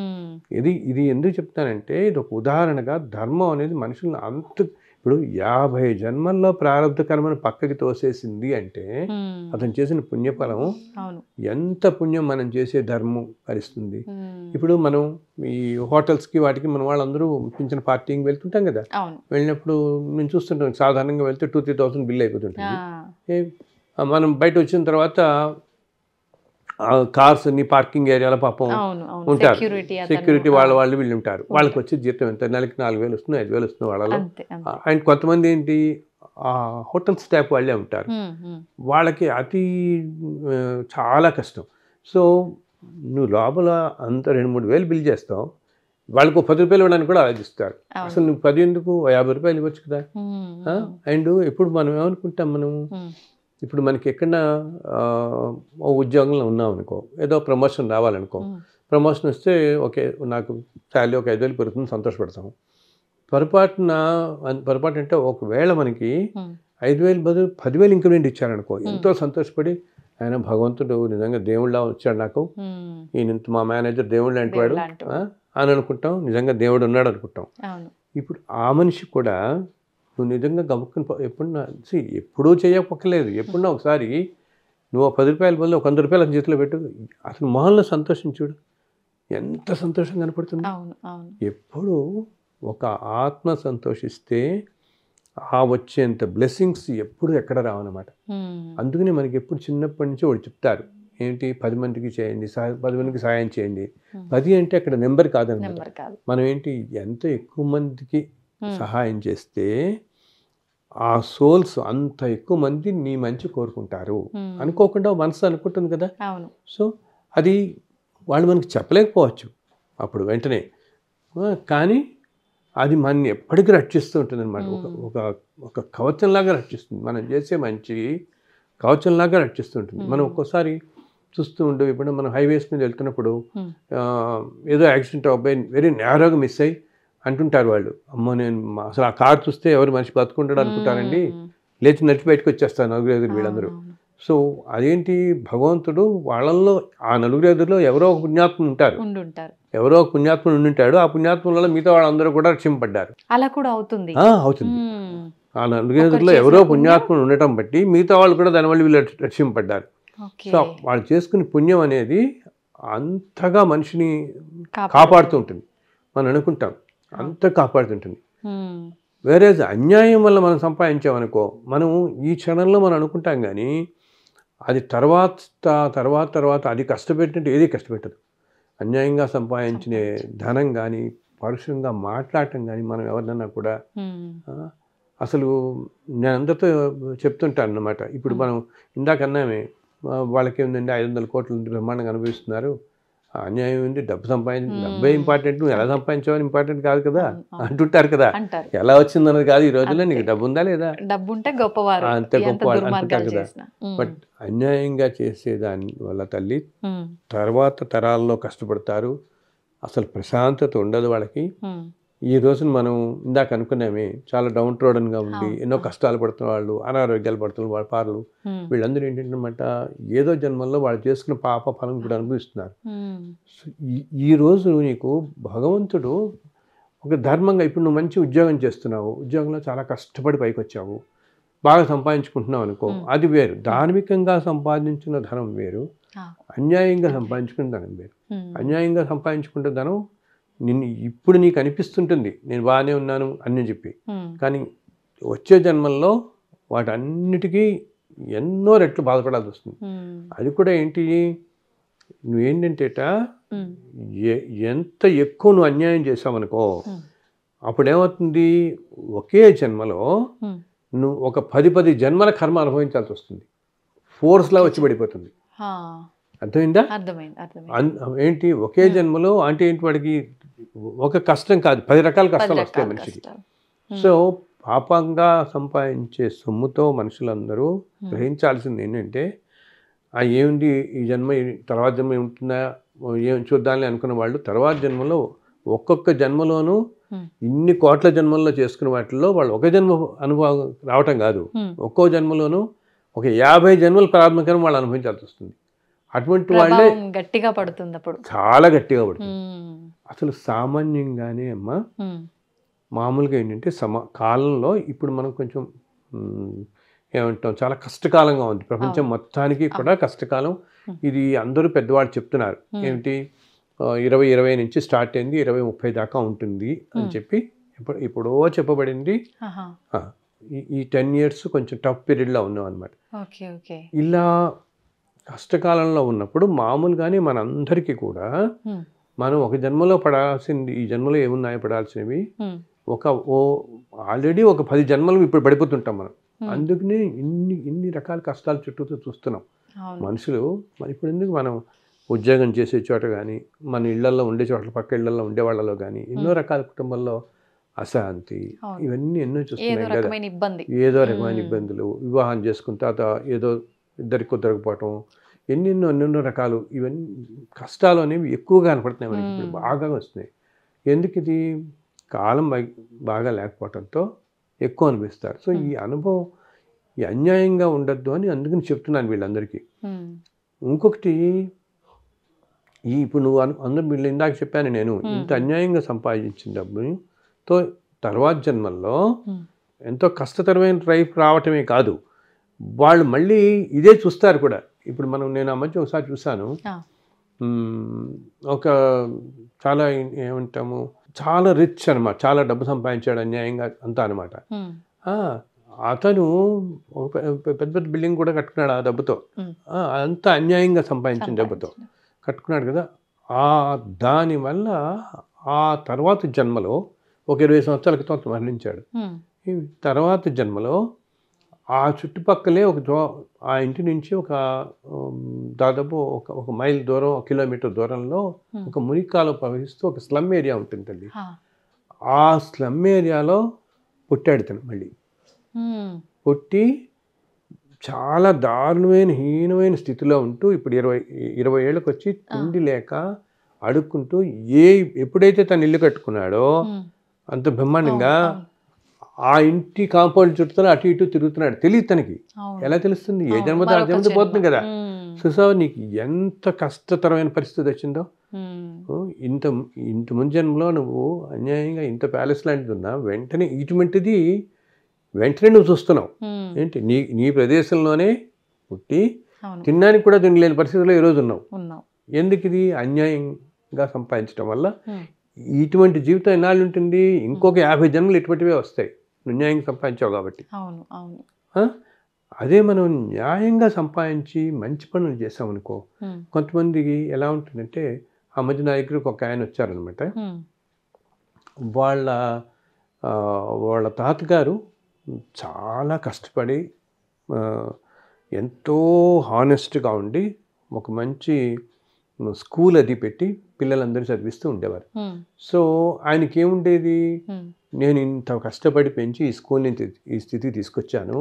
ఇది ఎందుకు చెప్తానంటే ఇది ఒక ఉదాహరణగా ధర్మం అనేది మనుషులను అంత, ఇప్పుడు 50 జన్మల్లో ప్రారంభ కర్మను పక్కకి తోసేసింది అంటే అతను చేసిన పుణ్యఫలం ఎంత పుణ్యం మనం చేసే ధర్మం భరిస్తుంది. ఇప్పుడు మనం ఈ హోటల్స్కి వాటికి మన వాళ్ళందరూ పింఛన్ పార్టీకి వెళ్తుంటాం కదా, వెళ్ళినప్పుడు నేను చూస్తుంటాం సాధారణంగా వెళ్తే 2,000-3,000 బిల్ అయిపోతుంటుంది. మనం బయట వచ్చిన తర్వాత కార్స్ అన్ని పార్కింగ్ ఏరియాలో పాపం ఉంటారు, సెక్యూరిటీ వాళ్ళు వీళ్ళు ఉంటారు. వాళ్ళకి వచ్చే జీతం ఎంత, నెలకి 4,000 వస్తుంది, 5,000 వస్తుంది వాళ్ళలో. అండ్ కొంతమంది ఏంటి హోటల్ స్టాఫ్ వాళ్ళే ఉంటారు, వాళ్ళకి చాలా కష్టం. సో నువ్వు లోపల అంత 2-3 వేలు బిల్ చేస్తావు, వాళ్ళకు 10 రూపాయలు ఇవ్వడానికి కూడా ఆలోచిస్తారు. అసలు నువ్వు 10 ఎందుకు, 50 రూపాయలు ఇవ్వచ్చు కదా. అండ్ ఇప్పుడు మనం ఏమనుకుంటాం, ఇప్పుడు మనకి ఎక్కడన్నా ఉద్యోగంలో ఉన్నాం అనుకో, ఏదో ప్రమోషన్ రావాలనుకో, ప్రమోషన్ వస్తే ఓకే నాకు శాలరీ ఒక 5,000 పెరుగుతుంది, సంతోషపడతాము. పొరపాటు అంటే ఒకవేళ మనకి 5,000 బదులు 10,000 ఇంక్రిమెంట్ ఇచ్చారనుకో, ఎంతో సంతోషపడి ఆయన భగవంతుడు నిజంగా దేవుళ్ళ వచ్చాడు నాకు, ఈయన మా మేనేజర్ దేవుళ్ళు అంటాడు అని అనుకుంటాం, నిజంగా దేవుడు ఉన్నాడు అనుకుంటాం. ఇప్పుడు ఆ మనిషి కూడా నువ్వు నిజంగా గబుక్కుని ఎప్పుడూ చేయకపోలేదు, ఎప్పుడన్నా ఒకసారి నువ్వు 10 రూపాయల బదులు 100 రూపాయలు అతని చేతిలో పెట్టు, అతని మొహంలో సంతోషించుడు, ఎంత సంతోషం కనపడుతుంది. ఎప్పుడు ఒక ఆత్మ సంతోషిస్తే ఆ వచ్చేంత బ్లెస్సింగ్స్ ఎప్పుడు ఎక్కడ రావన్నమాట. అందుకని మనకి ఎప్పుడు చిన్నప్పటి నుంచి వాడు చెప్తారు ఏంటి, 10 మందికి చేయండి, 10 మందికి సాయం చేయండి. 10 అంటే అక్కడ నెంబర్ కాదన్నమాట. మనం ఏంటి, ఎంత ఎక్కువ మందికి సహాయం చేస్తే ఆ సోల్స్ అంత ఎక్కువ మంది నీ మంచి కోరుకుంటారు. అనుకోకుండా మనసు అనుకుంటుంది కదా. సో అది వాళ్ళు మనకి చెప్పలేకపోవచ్చు అప్పుడు వెంటనే, కానీ అది మనని ఎప్పటికీ రక్షిస్తూ ఉంటుంది అనమాట. ఒక కవచంలాగా రక్షిస్తుంది, మనం చేసే మంచి కవచంలాగా రక్షిస్తుంటుంది. మనం ఒక్కోసారి చూస్తూ ఉండే, ఇప్పుడు మనం హైవేస్ మీద వెళ్తున్నప్పుడు ఏదో యాక్సిడెంట్ అబ్బాయి వెరీ నేరోగా మిస్ అయ్యి అంటుంటారు వాళ్ళు, అమ్మో నేను అసలు ఆ కార్ చూస్తే ఎవరు మనిషి బతుకుంటాడు అనుకుంటారండి, లేచి నడిచి బయటకు వచ్చేస్తారు నలుగురు వీళ్ళందరూ. సో అదేంటి, భగవంతుడు వాళ్ళల్లో ఆ నలుగురు ఎదురులో ఎవరో ఒక పుణ్యాత్ములు ఉంటారు, ఎవరో ఒక పుణ్యాత్ముడు ఉండుంటాడు, ఆ పుణ్యాత్ములలో మిగతా వాళ్ళందరూ కూడా రక్షింపబడ్డారు. అలా కూడా అవుతుంది. ఆ నలుగురు ఎదురులో ఎవరో పుణ్యాత్ముడు ఉండటం బట్టి మిగతా వాళ్ళు కూడా దానివల్ల వీళ్ళు రక్షింపబడ్డారు. సో వాళ్ళు చేసుకునే పుణ్యం అనేది అంతగా మనిషిని కాపాడుతూ ఉంటుంది. మనం అనుకుంటాం అంత కాపాడుతుంటుంది. వేరే అన్యాయం వల్ల మనం సంపాదించామనుకో, మనం ఈ క్షణంలో మనం అనుకుంటాం, కానీ అది తర్వాత అది కష్టపెట్టినట్టు ఏది కష్టపెట్టదు. అన్యాయంగా సంపాదించిన ధనం కానీ, పరుషంగా మాట్లాడటం కానీ, మనం ఎవరినన్నా కూడా అసలు నేను అందరితో చెప్తుంటాను అన్నమాట. ఇప్పుడు మనం ఇందాకన్నామే వాళ్ళకి ఏముందండి 500 కోట్ల బ్రహ్మాండంగా అనుభవిస్తున్నారు, అన్యాయం ఉంది, డబ్బే ఇంపార్టెంట్, నువ్వు ఎలా సంపాదించావని ఇంపార్టెంట్ కాదు కదా అంటుంటారు కదా. ఎలా వచ్చిందన్నది కాదు ఈ రోజుల్లో, నీకు డబ్బు ఉందా లేదా, డబ్బు ఉంటే గొప్పవారు, అంతే గొప్పవారు అంటుంటారు కదా. బట్ అన్యాయంగా చేసే దాని వల్ల తల్లి తర్వాత తరాల్లో కష్టపడతారు, అసలు ప్రశాంతత ఉండదు వాళ్ళకి. ఈ రోజున మనం ఇందాక అనుకున్నామే, చాలా డౌన్ ట్రోడన్గా ఉండి ఎన్నో కష్టాలు పడుతున్న వాళ్ళు, అనారోగ్యాలు పడుతున్న వాళ్ళ పార్లు, వీళ్ళందరూ ఏంటంటే ఏదో జన్మల్లో వాళ్ళు చేసుకున్న పాప ఫలం కూడా అనుభవిస్తున్నారు. ఈ రోజు నీకు భగవంతుడు ఒక ధర్మంగా, ఇప్పుడు నువ్వు మంచి ఉద్యోగం చేస్తున్నావు, ఉద్యోగంలో చాలా కష్టపడి పైకి వచ్చావు, బాగా సంపాదించుకుంటున్నావు అనుకో, అది వేరు. ధార్మికంగా సంపాదించిన ధనం వేరు, అన్యాయంగా సంపాదించుకున్న ధనం వేరు. అన్యాయంగా సంపాదించుకున్న ధనం ఇప్పుడు నీకు అనిపిస్తుంటుంది నేను బాగానే ఉన్నాను అని చెప్పి, కానీ వచ్చే జన్మల్లో వాటన్నిటికీ ఎన్నో రెట్లు బాధపడాల్సి వస్తుంది. అది కూడా ఏంటి, నువ్వేంటంటేట ఎంత ఎక్కువ నువ్వు అన్యాయం చేసావనుకో, అప్పుడేమవుతుంది, ఒకే జన్మలో నువ్వు ఒక 10 జన్మల కర్మ అనుభవించాల్సి వస్తుంది, ఫోర్స్లా వచ్చి పడిపోతుంది. అర్థమైందా? ఏంటి ఒకే జన్మలో అంటే ఏంటి, వాడికి ఒక కష్టం కాదు 10 రకాల కష్టాలు వస్తాయి మనిషికి. సో పాపంగా సంపాదించే సొమ్ముతో మనుషులందరూ గ్రహించాల్సింది ఏంటంటే, ఏముంది ఈ జన్మ, తర్వాత జన్మ ఏముంటుందా ఏం చూద్దామని అనుకున్న వాళ్ళు తర్వాత జన్మలో ఒక్కొక్క జన్మలోనూ ఇన్ని కోట్ల జన్మల్లో చేసుకున్న వాటిల్లో వాళ్ళు ఒక జన్మ అనుభవం రావటం కాదు, ఒక్కో జన్మలోనూ ఒక 50 జన్మల ప్రారంభకరం వాళ్ళు అనుభవించాల్సి వస్తుంది. అటువంటి వాళ్ళే గట్టిగా పడుతుంది, అప్పుడు చాలా గట్టిగా పడుతుంది. అసలు సామాన్యంగానే అమ్మా, మామూలుగా ఏంటంటే కాలంలో ఇప్పుడు మనం కొంచెం ఏమంటాం, చాలా కష్టకాలంగా ఉంది ప్రపంచం మొత్తానికి కూడా కష్టకాలం. ఇది అందరూ పెద్దవాళ్ళు చెప్తున్నారు, ఏమిటి 2020 నుంచి స్టార్ట్ అయింది, 2030 దాకా ఉంటుంది అని చెప్పి ఇప్పుడో చెప్పబడింది. ఈ 10 years కొంచెం టఫ్ పీరియడ్లో ఉన్నాం అనమాట. ఇలా కష్టకాలంలో ఉన్నప్పుడు మామూలుగానే మనందరికీ కూడా మనం ఒక జన్మలో పడాల్సింది, ఈ జన్మలో ఏమున్నాయో పడాల్సినవి ఆల్రెడీ ఒక 10 జన్మలు ఇప్పుడు పడిపోతుంటాం మనం. అందుకనే ఇన్ని రకాల కష్టాలు చుట్టూతో చూస్తున్నాం మనుషులు. మరి ఇప్పుడు ఎందుకు మనం ఉద్యోగం చేసే చోట కానీ, మన ఇళ్లలో ఉండే చోట్ల, పక్క ఇళ్లలో ఉండే వాళ్ళలో కానీ ఎన్నో రకాల కుటుంబాల్లో అశాంతి, ఇవన్నీ ఎన్నో చూస్తున్నాం కదా. ఏదో రకమైన ఇబ్బందులు, వివాహం చేసుకున్న తర్వాత ఏదో ఇద్దరికి కుదరకపోవటం, ఎన్నెన్నో రకాలు, ఇవన్నీ కష్టాలు అనేవి ఎక్కువగా కనపడుతున్నాయి మనకి, ఇప్పుడు బాగా వస్తున్నాయి. ఎందుకు ఇది, కాలం బాగా లేకపోవడంతో ఎక్కువ అనిపిస్తారు. సో ఈ అనుభవం ఈ అన్యాయంగా ఉండద్దు అని అందుకని చెప్తున్నాను వీళ్ళందరికీ. ఇంకొకటి, ఇప్పుడు నువ్వు అందరూ వీళ్ళు ఇందాక చెప్పాను నేను, ఇంత అన్యాయంగా సంపాదించిన డబ్బుతో తర్వాత జన్మల్లో ఎంతో కష్టతరమైన లైఫ్ రావటమే కాదు, వాళ్ళు మళ్ళీ ఇదే చూస్తారు కూడా. ఇప్పుడు నేను ఆ మధ్య ఒకసారి చూశాను, ఒక చాలా ఏమంటాము, చాలా రిచ్ అనమాట, చాలా డబ్బు సంపాదించాడు అన్యాయంగా అంతా అనమాట. అతను పెద్ద బిల్డింగ్ కూడా కట్టుకున్నాడు ఆ డబ్బుతో, అంతా అన్యాయంగా సంపాదించిన డబ్బుతో కట్టుకున్నాడు కదా. దానివల్ల ఆ తర్వాత జన్మలో ఒక 20 సంవత్సరాల క్రితం మరణించాడు. ఈ తర్వాత జన్మలో ఆ చుట్టుపక్కలే ఆ ఇంటి నుంచి దాదాపు ఒక మైల్ దూరం, 1 కిలోమీటర్ దూరంలో ఒక మునికాలు ప్రవహిస్తూ ఒక స్లమ్ ఏరియా ఉంటుందండి. ఆ స్లమ్ ఏరియాలో పుట్టాడు తను. మళ్ళీ పుట్టి చాలా దారుణమైన హీనమైన స్థితిలో ఉంటూ ఇప్పుడు 20 ఏళ్ళకి వచ్చి తిండి లేక అడుక్కుంటూ ఎప్పుడైతే తను ఇల్లు కట్టుకున్నాడో అంత బ్రహ్మాండంగా ఆ ఇంటి కాంపౌండ్ చుట్టూ అటు ఇటు తిరుగుతున్నాడు. తెలియదు తనకి, ఎలా తెలుస్తుంది, ఏ జన్మతో ఆ జన్మతో పోతుంది కదా. చూసావు నీకు ఎంత కష్టతరమైన పరిస్థితి వచ్చిందో. ఇంత ముందు జన్మలో నువ్వు అన్యాయంగా ఇంత ప్యాలెస్ లాంటిది ఉన్నా వెంటనే ఇటువంటిది వెంటనే నువ్వు చూస్తున్నావు. ఏంటి, నీ ప్రదేశంలోనే పుట్టి తినడానికి కూడా తినలేని పరిస్థితిలో ఈరోజు ఉన్నావు. ఎందుకు ఇది, అన్యాయంగా సంపాదించడం వల్ల. ఇటువంటి జీవితం ఎన్నాళ్ళు ఉంటుంది, ఇంకొక 50 జన్మలు ఇటువంటివే వస్తాయి, న్యాయంగా సంపాదించావు కాబట్టి. అదే మనం న్యాయంగా సంపాదించి మంచి పనులు చేసామనుకో, కొంతమందికి ఎలా ఉంటుందంటే, ఆ మధ్య నా దగ్గరకు ఒక ఆయన వచ్చారనమాట. వాళ్ళ తాతగారు చాలా కష్టపడి ఎంతో హానెస్ట్గా ఉండి ఒక మంచి స్కూల్ అది పెట్టి పిల్లలందరూ చదివిస్తూ ఉండేవారు. సో ఆయనకి ఏముండేది, నేను ఇంత కష్టపడి పెంచి ఈ స్కూల్ని ఈ స్థితికి తీసుకొచ్చాను,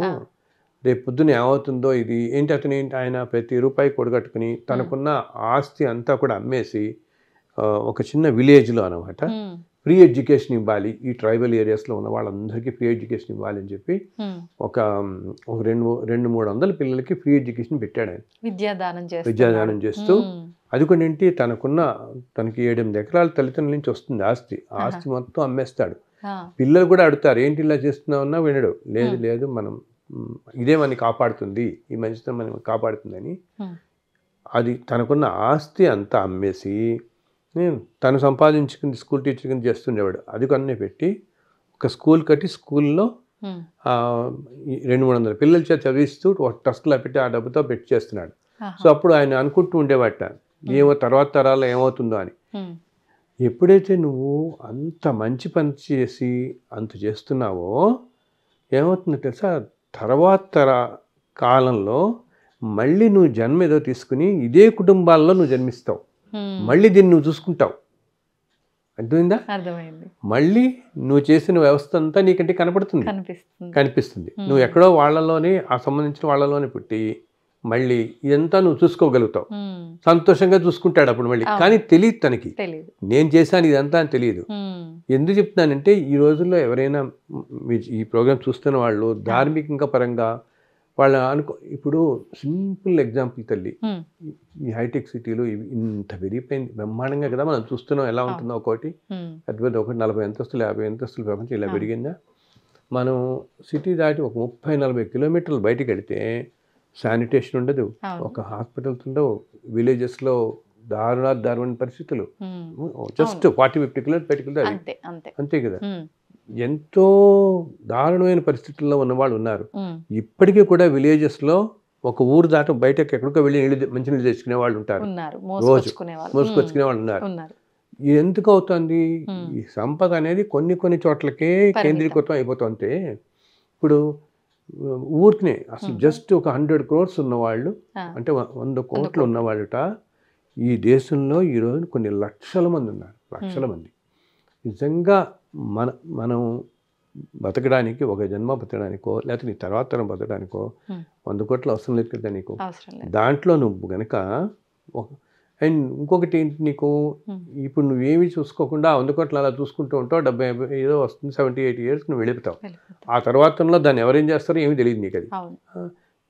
రేపు పొద్దున ఏమవుతుందో ఇది ఏంటి. అతను ఏంటి, ఆయన ప్రతి రూపాయి కూడగట్టుకుని తనకున్న ఆస్తి అంతా కూడా అమ్మేసి ఒక చిన్న విలేజ్లో అనమాట ఫ్రీ ఎడ్యుకేషన్ ఇవ్వాలి, ఈ ట్రైబల్ ఏరియాస్లో ఉన్న వాళ్ళందరికీ ఫ్రీ ఎడ్యుకేషన్ ఇవ్వాలి అని చెప్పి ఒక 200-300 పిల్లలకి ఫ్రీ ఎడ్యుకేషన్ పెట్టాడు ఆయన, విద్యాదానం చేస్తూ. అది కూడా ఏంటి, తనకి 7-8 ఎకరాల తల్లిదండ్రుల నుంచి వస్తుంది ఆస్తి మొత్తం అమ్మేస్తాడు. పిల్లలు కూడా అడుగుతారు, ఏంటి ఇలా చేస్తున్నామన్నా వినడు, లేదు మనం ఇదే మనని కాపాడుతుంది, ఈ మంచితనం మనం కాపాడుతుందని అది తనకున్న ఆస్తి అంతా అమ్మేసి తను సంపాదించుకుని స్కూల్ టీచర్ కింద చేస్తుండేవాడు. అది కొన్నే పెట్టి ఒక స్కూల్ కట్టి స్కూల్లో 200-300 పిల్లల చేత చదివిస్తూ ఒక ట్రస్ట్లో పెట్టి ఆ డబ్బుతో పెట్టి చేస్తున్నాడు. సో అప్పుడు ఆయన అనుకుంటూ ఉండేవాట, ఏమో తర్వాత తరాల్లో ఏమవుతుందో అని. ఎప్పుడైతే నువ్వు అంత మంచి పని చేసి అంత చేస్తున్నావో ఏమవుతుందో తెలుసా, తర్వాత కాలంలో మళ్ళీ నువ్వు జన్మ ఏదో తీసుకుని ఇదే కుటుంబాల్లో నువ్వు జన్మిస్తావు, మళ్ళీ దీన్ని నువ్వు చూసుకుంటావు. అర్థమైందా? మళ్ళీ నువ్వు చేసిన వ్యవస్థ అంతా నీకంటే కనిపిస్తుంది. నువ్వు ఎక్కడో వాళ్ళలోనే ఆ సంబంధించిన వాళ్ళలోనే పుట్టి మళ్ళీ ఇదంతా నువ్వు చూసుకోగలుగుతావు, సంతోషంగా చూసుకుంటాడు అప్పుడు మళ్ళీ. కానీ తెలియదు తనకి, నేను చేశాను ఇదంతా అని తెలియదు. ఎందుకు చెప్తున్నానంటే ఈ రోజుల్లో ఎవరైనా ఈ ప్రోగ్రామ్ చూస్తున్న వాళ్ళు ధార్మికంగా పరంగా వాళ్ళ ఇప్పుడు సింపుల్ ఎగ్జాంపుల్ తల్లి, ఈ హైటెక్ సిటీలో ఇంత పెరిగిపోయింది బ్రహ్మాండంగా కదా మనం చూస్తున్నాం, ఎలా ఉంటుందో ఒకటి అద్భుతం. ఒకటి 40 అంతస్తులు 50 అంతస్తులు ప్రపంచం ఇలా పెరిగిందా. మనం సిటీ దాటి ఒక 30-40 కిలోమీటర్లు బయటికి వెళితే శానిటేషన్ ఉండదు, ఒక హాస్పిటల్స్ ఉండవు, విలేజెస్లో దారుణ పరిస్థితులు. జస్ట్ 40-50 కిలోమీటర్లు బయటికి అంతే కదా. ఎంతో దారుణమైన పరిస్థితుల్లో ఉన్నవాళ్ళు ఉన్నారు. ఇప్పటికీ కూడా విలేజెస్లో ఒక ఊరు దాట బయటకు ఎక్కడికో వెళ్ళి మంచినీళ్ళు తెచ్చుకునే వాళ్ళు ఉంటారు, రోజు మోసుకొచ్చుకునే వాళ్ళు ఉన్నారు. ఎందుకు అవుతుంది, ఈ సంపద అనేది కొన్ని చోట్లకే కేంద్రీకృతం అయిపోతుంది. ఇప్పుడు ఊరికినే అసలు జస్ట్ ఒక 100 crores ఉన్నవాళ్ళు, అంటే 100 కోట్లు ఉన్నవాళ్ళుట ఈ దేశంలో ఈరోజు కొన్ని లక్షల మంది ఉన్నారు, లక్షల మంది. నిజంగా మనం బతకడానికి, ఒక జన్మ బతకడానికో లేకపోతే నీ తర్వాత తరం బతకడానికో 100 కోట్లు అవసరం లేదు కదా నీకు. దాంట్లో నువ్వు గనక అండ్ ఇంకొకటి ఏంటి, నీకు ఇప్పుడు నువ్వేమి చూసుకోకుండా 100 కోట్లు అలా చూసుకుంటూ ఉంటావు, 70 ఏదో వస్తుంది, 70-80 years నువ్వు వెళ్ళిపోతావు. ఆ తర్వాతలో దాన్ని ఎవరేం చేస్తారో ఏమీ తెలియదు నీకు. అది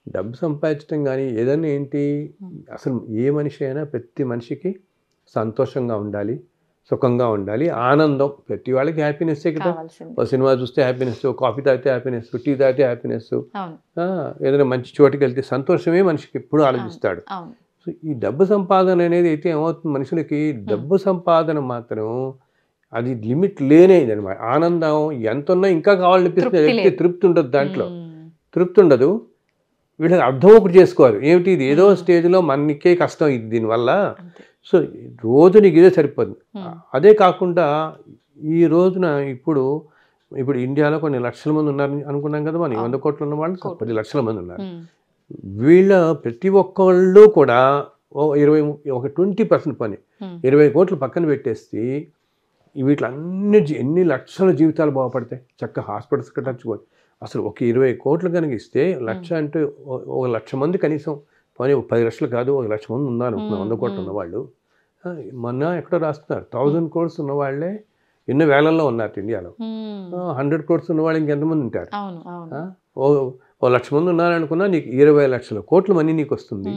డబ్బు సంపాదించడం కానీ ఏదైనా ఏంటి, అసలు ఏ మనిషి అయినా ప్రతి మనిషికి సంతోషంగా ఉండాలి, సుఖంగా ఉండాలి, ఆనందం. ప్రతి వాళ్ళకి హ్యాపీనెస్సే కదా. ఒక సినిమా చూస్తే హ్యాపీనెస్, కాఫీ తాగితే హ్యాపీనెస్, టీ తాగితే హ్యాపీనెస్, ఏదైనా మంచి చోటుకి వెళ్తే సంతోషమే మనిషికి ఎప్పుడు ఆలోచిస్తాడు. సో ఈ డబ్బు సంపాదన అనేది అయితే ఏమవుతుంది, మనుషులకి డబ్బు సంపాదన మాత్రం అది లిమిట్ లేనేది అనమాట. ఆనందం ఎంత ఉన్నా ఇంకా కావాలనిపిస్తుంది, తృప్తి ఉండదు, దాంట్లో తృప్తి ఉండదు. వీళ్ళకి అర్థం ఒకటి చేసుకోవాలి, ఏమిటి ఇది ఏదో స్టేజ్లో మనకే కష్టం ఇది దీనివల్ల. సో రోజు నీకు ఇదే సరిపోదు. అదే కాకుండా ఈ రోజున ఇప్పుడు ఇండియాలో కొన్ని లక్షల మంది ఉన్నారు అనుకున్నాం కదా మనం, 100 కోట్లు ఉన్న వాళ్ళు 10 లక్షల మంది ఉన్నారు. వీళ్ళ ప్రతి ఒక్కళ్ళు కూడా ఒక 20% పని 20 కోట్లు పక్కన పెట్టేసి వీటిలన్నీ ఎన్ని లక్షల జీవితాలు బాగుపడతాయి, చక్కగా హాస్పిటల్స్ కట్టచ్చుకోవచ్చు. అసలు ఒక 20 కోట్లు కనుక ఇస్తే, 1,00,000 అంటే 1,00,000 మంది కనీసం, పోనీ 10 లక్షలు కాదు, 1,00,000 మంది ఉన్నారు 100 కోట్లు ఉన్నవాళ్ళు. మొన్న ఎక్కడో రాస్తున్నారు 1000 crores ఉన్నవాళ్ళే ఎన్నో వేలల్లో ఉన్నారు ఇండియాలో. 100 crores ఉన్నవాళ్ళు ఇంకెంతమంది ఉంటారు? 1,00,000 మంది ఉన్నారనుకున్నా నీకు 20 లక్షల కోట్ల మనీ నీకు వస్తుంది.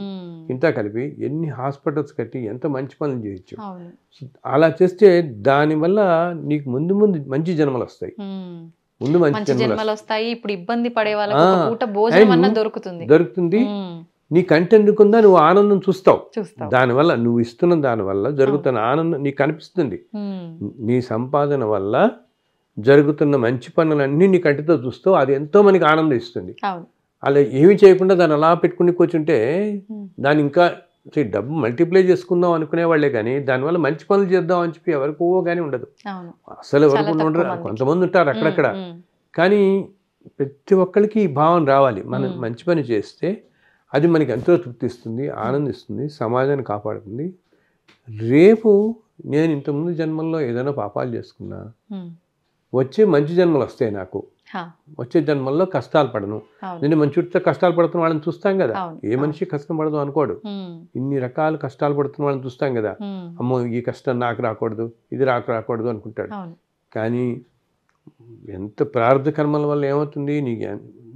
ఇంత కలిపి ఎన్ని హాస్పిటల్స్ కట్టి ఎంత మంచి పనులు చేయొచ్చు. అలా చేస్తే దానివల్ల నీకు ముందు మంచి జన్మలు వస్తాయి, ముందు మంచి జన్మలు వస్తాయి. ఇప్పుడు ఇబ్బంది పడే వాళ్ళకి దొరుకుతుంది. నీ కంటెందుకుందా నువ్వు ఆనందం చూస్తావు. దానివల్ల నువ్వు ఇస్తున్న దానివల్ల జరుగుతున్న ఆనందం నీకు కనిపిస్తుంది. నీ సంపాదన వల్ల జరుగుతున్న మంచి పనులన్నీ నీ కంటితో చూస్తావు, అది ఎంతో మనకి ఆనందం ఇస్తుంది. అలా ఏమి చేయకుండా దాన్ని అలా పెట్టుకుని కూర్చుంటే దాన్ని ఇంకా డబ్బు మల్టిప్లై చేసుకుందాం అనుకునే వాళ్ళే కానీ దానివల్ల మంచి పనులు చేద్దాం అని చెప్పి ఎవరికో కానీ ఉండదు. అసలు ఎవరికి ఉండరు, కొంతమంది ఉంటారు అక్కడక్కడ. కానీ ప్రతి ఒక్కరికి ఈ భావన రావాలి, మనం మంచి పని చేస్తే అది మనకి ఎంతో తృప్తిస్తుంది, ఆనందిస్తుంది, సమాజాన్ని కాపాడుతుంది. రేపు నేను ఇంతకుముందు జన్మల్లో ఏదైనా పాపాలు చేసుకున్నా వచ్చే మంచి జన్మలు వస్తాయి నాకు, వచ్చే జన్మల్లో కష్టాలు పడను. నేను మన చుట్టూ కష్టాలు పడుతున్న వాళ్ళని చూస్తాం కదా, ఏ మనిషి కష్టం పడదు అనుకోడు. ఇన్ని రకాల కష్టాలు పడుతున్న వాళ్ళని చూస్తాం కదా, అమ్మో ఈ కష్టం నాకు రాకూడదు, ఇది రాకూడదు అనుకుంటాడు. కానీ ఎంత ప్రారంభ కర్మల వల్ల ఏమవుతుంది, నీకు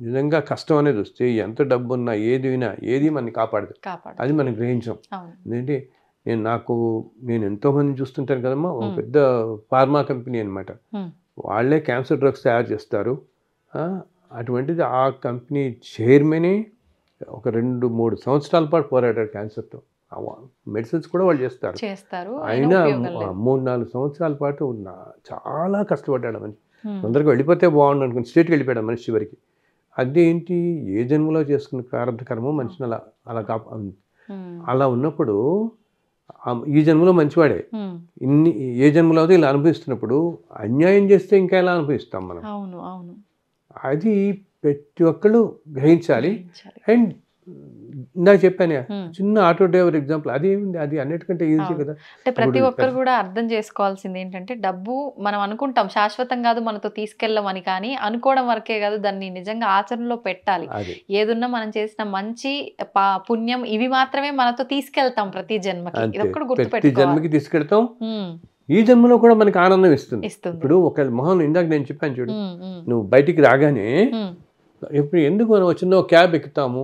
నిజంగా కష్టం అనేది వస్తే ఎంత డబ్బు ఉన్నా ఏది వినా ఏది మనని కాపాడదు. అది మనం గ్రహించాం. ఎందుకంటే నేను ఎంతోమందిని చూస్తుంటాను కదమ్మా, ఒక పెద్ద ఫార్మా కంపెనీ అనమాట, వాళ్ళే క్యాన్సర్ డ్రగ్స్ తయారు చేస్తారు. అటువంటిది ఆ కంపెనీ చైర్మనే ఒక 2-3 సంవత్సరాల పాటు పోరాడారు క్యాన్సర్తో. మెడిసిన్స్ కూడా వాళ్ళు చేస్తారు. అయినా 3-4 సంవత్సరాల పాటు చాలా కష్టపడ్డాడు మనిషి. తొందరగా వెళ్ళిపోతే బాగుండు అనుకుని స్టేట్కి వెళ్ళిపోయాడు మనిషి చివరికి. అదేంటి, ఏ జన్మలో చేసుకున్న ప్రారంభ కర్మ మనిషిని అలా ఉన్నప్పుడు ఈ జన్మలో మంచివాడే, ఏ జన్మలో అయితే ఇలా అనుభవిస్తున్నప్పుడు అన్యాయం చేస్తే ఇంకా ఎలా అనుభవిస్తాం మనం. అది ప్రతి ఒక్కళ్ళు గ్రహించాలి. అండ్ నాకు చెప్పాను చిన్న ఆటో డ్రైవర్ ఎగ్జాంపుల్, అది అన్నిటికంటే ఈజీ కదా. అంటే ప్రతి ఒక్కరు కూడా అర్థం చేసుకోవాల్సింది ఏంటంటే, డబ్బు మనం అనుకుంటాం శాశ్వతం కాదు, మనతో తీసుకెళ్ళమని, కానీ అనుకోవడం వరకే కాదు, దాన్ని నిజంగా ఆచరణలో పెట్టాలి. ఏదున్నా మనం చేసిన మంచి పుణ్యం ఇవి మాత్రమే మనతో తీసుకెళ్తాం ప్రతి జన్మకి. ఇది ఒక్కటి గుర్తుపెట్టుకోవాలి. ప్రతి జన్మకి తీసుకెళ్తాం, ఈ జన్మలో కూడా మనకి ఆనందం ఇస్తుంది. ఇప్పుడు ఒక మొహం ఇందాక నేను చెప్పాను చూడు, నువ్వు బయటికి రాగానే ఇప్పుడు ఎందుకు మనం చిన్న క్యాబ్ ఎక్కుతాము,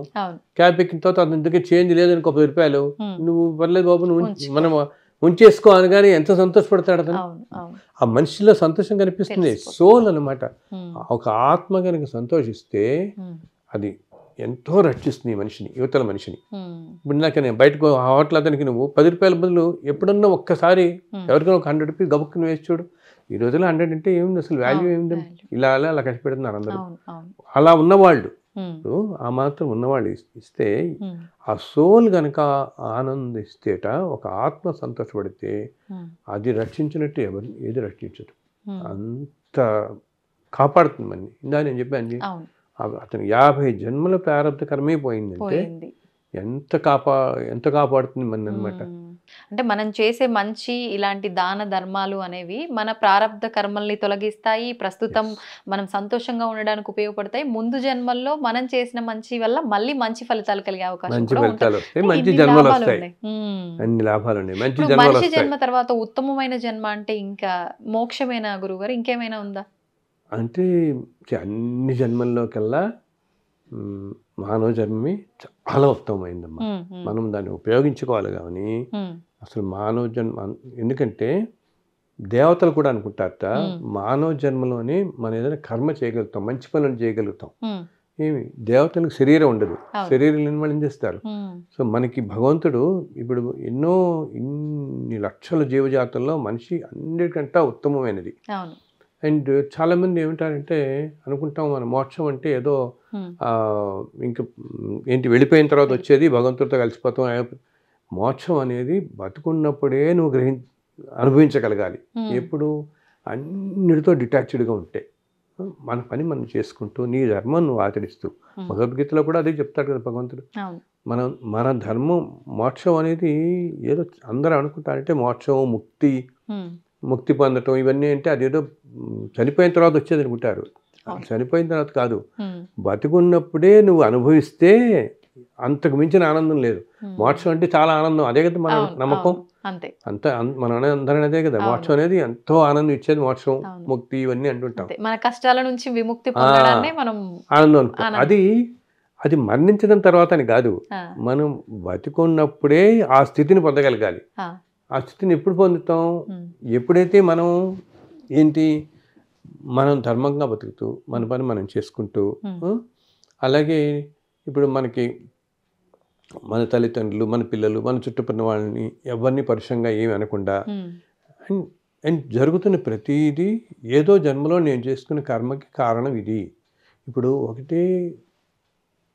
క్యాబ్ ఎక్కిన తర్వాత అందుకే చేంజ్ లేదని 10 రూపాయలు, నువ్వు పర్లేదు బాబు నువ్వు మనం ఉంచేసుకో అనగానే ఎంత సంతోషపడతాడు అతను. ఆ మనిషిలో సంతోషం కనిపిస్తుంది, సోల్ అనమాట. ఒక ఆత్మ కనుక సంతోషిస్తే అది ఎంతో రక్షిస్తుంది మనిషిని, యువతల మనిషిని. ఇప్పుడు నాకు నేను బయటకు హోటల్ అతనికి నువ్వు 10 రూపాయల బదులు ఎప్పుడన్నా ఒక్కసారి ఎవరికైనా ఒక 100 రూపీస్ గబుక్కుని వేసి చూడు. ఈ రోజుల్లో 100 అంటే ఏముంది, అసలు వాల్యూ ఏముంది, ఇలా అలా కష్టపెడుతున్నారు అందరూ. అలా ఉన్నవాళ్ళు ఆ మాత్రం ఉన్నవాళ్ళు ఇస్తే ఆ సోల్ కనుక ఆనందిస్తేట, ఒక ఆత్మ సంతోషపడితే అది రక్షించినట్టు ఏది రక్షించదు, అంత కాపాడుతుంది మనని. ఇందా నేను చెప్పాను అతను 50 జన్మల ప్రారంభ కర్మే పోయిందంటే ఎంత కాపాడుతుంది మన అనమాట. అంటే మనం చేసే మంచి ఇలాంటి దాన ధర్మాలు అనేవి మన ప్రారంధ కర్మల్ని తొలగిస్తాయి, ప్రస్తుతం మనం సంతోషంగా ఉండడానికి ఉపయోగపడతాయి, ముందు జన్మల్లో మనం చేసిన మంచి వల్ల మళ్ళీ మంచి ఫలితాలు కలిగే అవకాశం మనిషి జన్మ తర్వాత ఉత్తమమైన జన్మ అంటే ఇంకా మోక్షమైన గురువుగారు, ఇంకేమైనా ఉందా? అంటే అన్ని జన్మల్లోకెల్లా మానవ జన్మే చాలా ఉత్తమమైందమ్మా. మనం దాన్ని ఉపయోగించుకోవాలి. కానీ అసలు మానవ జన్మ, ఎందుకంటే దేవతలు కూడా అనుకుంటారట మానవ జన్మలోనే మనం ఏదైనా కర్మ చేయగలుగుతాం, మంచి పనులు చేయగలుగుతాం. ఏమి దేవతలకు శరీరం ఉండదు, శరీరం లేని వాళ్ళు ఏం చేస్తారు. సో మనకి భగవంతుడు ఇప్పుడు ఇన్ని లక్షల జీవజాతుల్లో మనిషి అన్నిటికంటే ఉత్తమమైనది. అండ్ చాలామంది ఏమిటారంటే అనుకుంటాం మన మోక్షం అంటే ఏదో ఇంకా ఏంటి వెళ్ళిపోయిన తర్వాత వచ్చేది, భగవంతుడితో కలిసిపోతాం. మోక్షం అనేది బతుకున్నప్పుడే నువ్వు అనుభవించగలగాలి. ఎప్పుడు అన్నిటితో డిటాచ్డ్గా ఉంటే, మన పని మనం చేసుకుంటూ నీ ధర్మం నువ్వు ఆచరిస్తూ. భగవద్గీతలో కూడా అదే చెప్తాడు కదా భగవంతుడు. మన ధర్మం మోక్షం అనేది ఏదో అందరూ అనుకుంటారంటే మోక్షం ముక్తి పొందటం ఇవన్నీ అంటే అదేదో చనిపోయిన తర్వాత వచ్చేది అనుకుంటారు. చనిపోయిన తర్వాత కాదు, బతుకున్నప్పుడే నువ్వు అనుభవిస్తే అంతకు మించిన ఆనందం లేదు. మోక్షం అంటే చాలా ఆనందం, అదే కదా మన నమ్మకం. అంత మన అందరం అదే కదా, మోక్షం అనేది ఎంతో ఆనందం ఇచ్చేది మోక్షం, ముక్తి ఇవన్నీ అంటుంటాం. మన కష్టాల నుంచి విముక్తి పొందడాన్ని మనం ఆనందం అనుకో. అది మరణించడం తర్వాత అని కాదు, మనం బతుకున్నప్పుడే ఆ స్థితిని పొందగలగాలి. ఆ స్థితిని ఎప్పుడు పొందుతాం? ఎప్పుడైతే మనం మనం ధర్మంగా బతుకుతూ మన పని మనం చేసుకుంటూ, అలాగే ఇప్పుడు మనకి మన తల్లిదండ్రులు, మన పిల్లలు, మన చుట్టుపక్కల వాళ్ళని ఎవరిని పరుషంగా ఏమి అనకుండా, అండ్ జరుగుతున్న ప్రతిదీ ఏదో జన్మలో నేను చేసుకున్న కర్మకి కారణం ఇది. ఇప్పుడు ఒకటే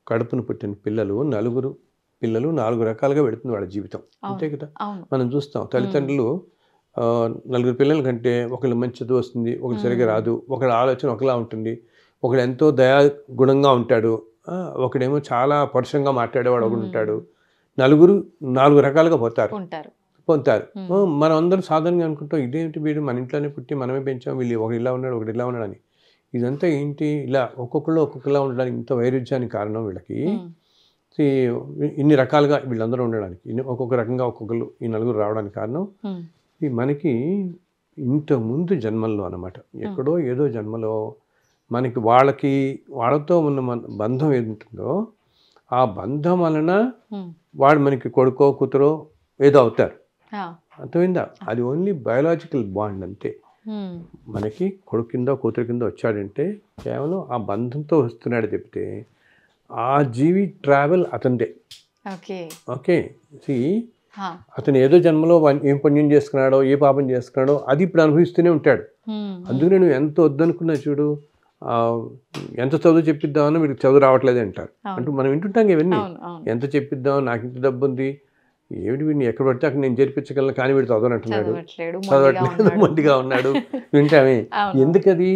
కడుపును పుట్టిన పిల్లలు 4 రకాలుగా పెడుతుంది వాళ్ళ జీవితం, అంతే కదా. మనం చూస్తాం తల్లిదండ్రులు 4 పిల్లల కంటే ఒకళ్ళు మంచి చదువు వస్తుంది, ఒకళ్ళు సరిగా రాదు, ఒకళ్ళ ఆలోచన ఒకలా ఉంటుంది, ఒకడు ఎంతో దయాగుణంగా ఉంటాడు, ఒకడేమో చాలా పరుషంగా మాట్లాడేవాడు ఒకడు ఉంటాడు. 4 రకాలుగా పోతారు పొందుతారు. మనం అందరం సాధారణంగా అనుకుంటాం ఇదేంటి వీడు మన ఇంట్లోనే పుట్టి మనమే పెంచాం, వీళ్ళు ఒకటి ఇలా ఉన్నాడు ఒకటి ఇలా ఉన్నాడు అని. ఇదంతా ఏంటి ఇలా ఒక్కొక్కళ్ళు ఒక్కొక్కలా ఉండడానికి ఇంత వైరుధ్యానికి కారణం వీళ్ళకి. ఇన్ని రకాలుగా వీళ్ళందరూ ఉండడానికి ఒక్కొక్క రకంగా ఒక్కొక్కరు ఈ నలుగురు రావడానికి కారణం ఈ మనకి ఇంతకుముందు జన్మల్లో అన్నమాట. ఎక్కడో ఏదో జన్మలో మనకి వాళ్ళతో ఉన్న బంధం ఏదుంటుందో ఆ బంధం వలన వాడు మనకి కొడుకో కూతురో ఏదో అవుతారు. అర్థమైందా? అది ఓన్లీ బయోలాజికల్ బాండ్ అంతే. మనకి కొడుకు కింద కూతురు కింద వచ్చాడంటే కేవలం ఆ బంధంతో వస్తున్నాడు తప్పితే ఆ జీవి ట్రావెల్ అతనిదే. ఓకే, అతను ఏదో జన్మలో ఏం పుణ్యం చేసుకున్నాడో ఏ పాపం చేసుకున్నాడో అది ఇప్పుడు అనుభవిస్తూనే ఉంటాడు. అందుకని నువ్వు ఎంత వద్దనుకున్నా చూడు, ఎంత చదువు చెప్పిద్దామని వీడికి చదువు రావట్లేదు అంటారు. అంటూ మనం వింటుంటాం ఇవన్నీ. ఎంత చెప్పిద్దాం, నాకు ఇంత డబ్బు ఉంది, ఏమిటి వీడిని ఎక్కడ పడితే అక్కడ నేను చేర్పించగలను, కానీ వీడు చదవనంటున్నాడు, చదవట్లేదు, మొండిగా ఉన్నాడు, వింటామే. ఎందుకది?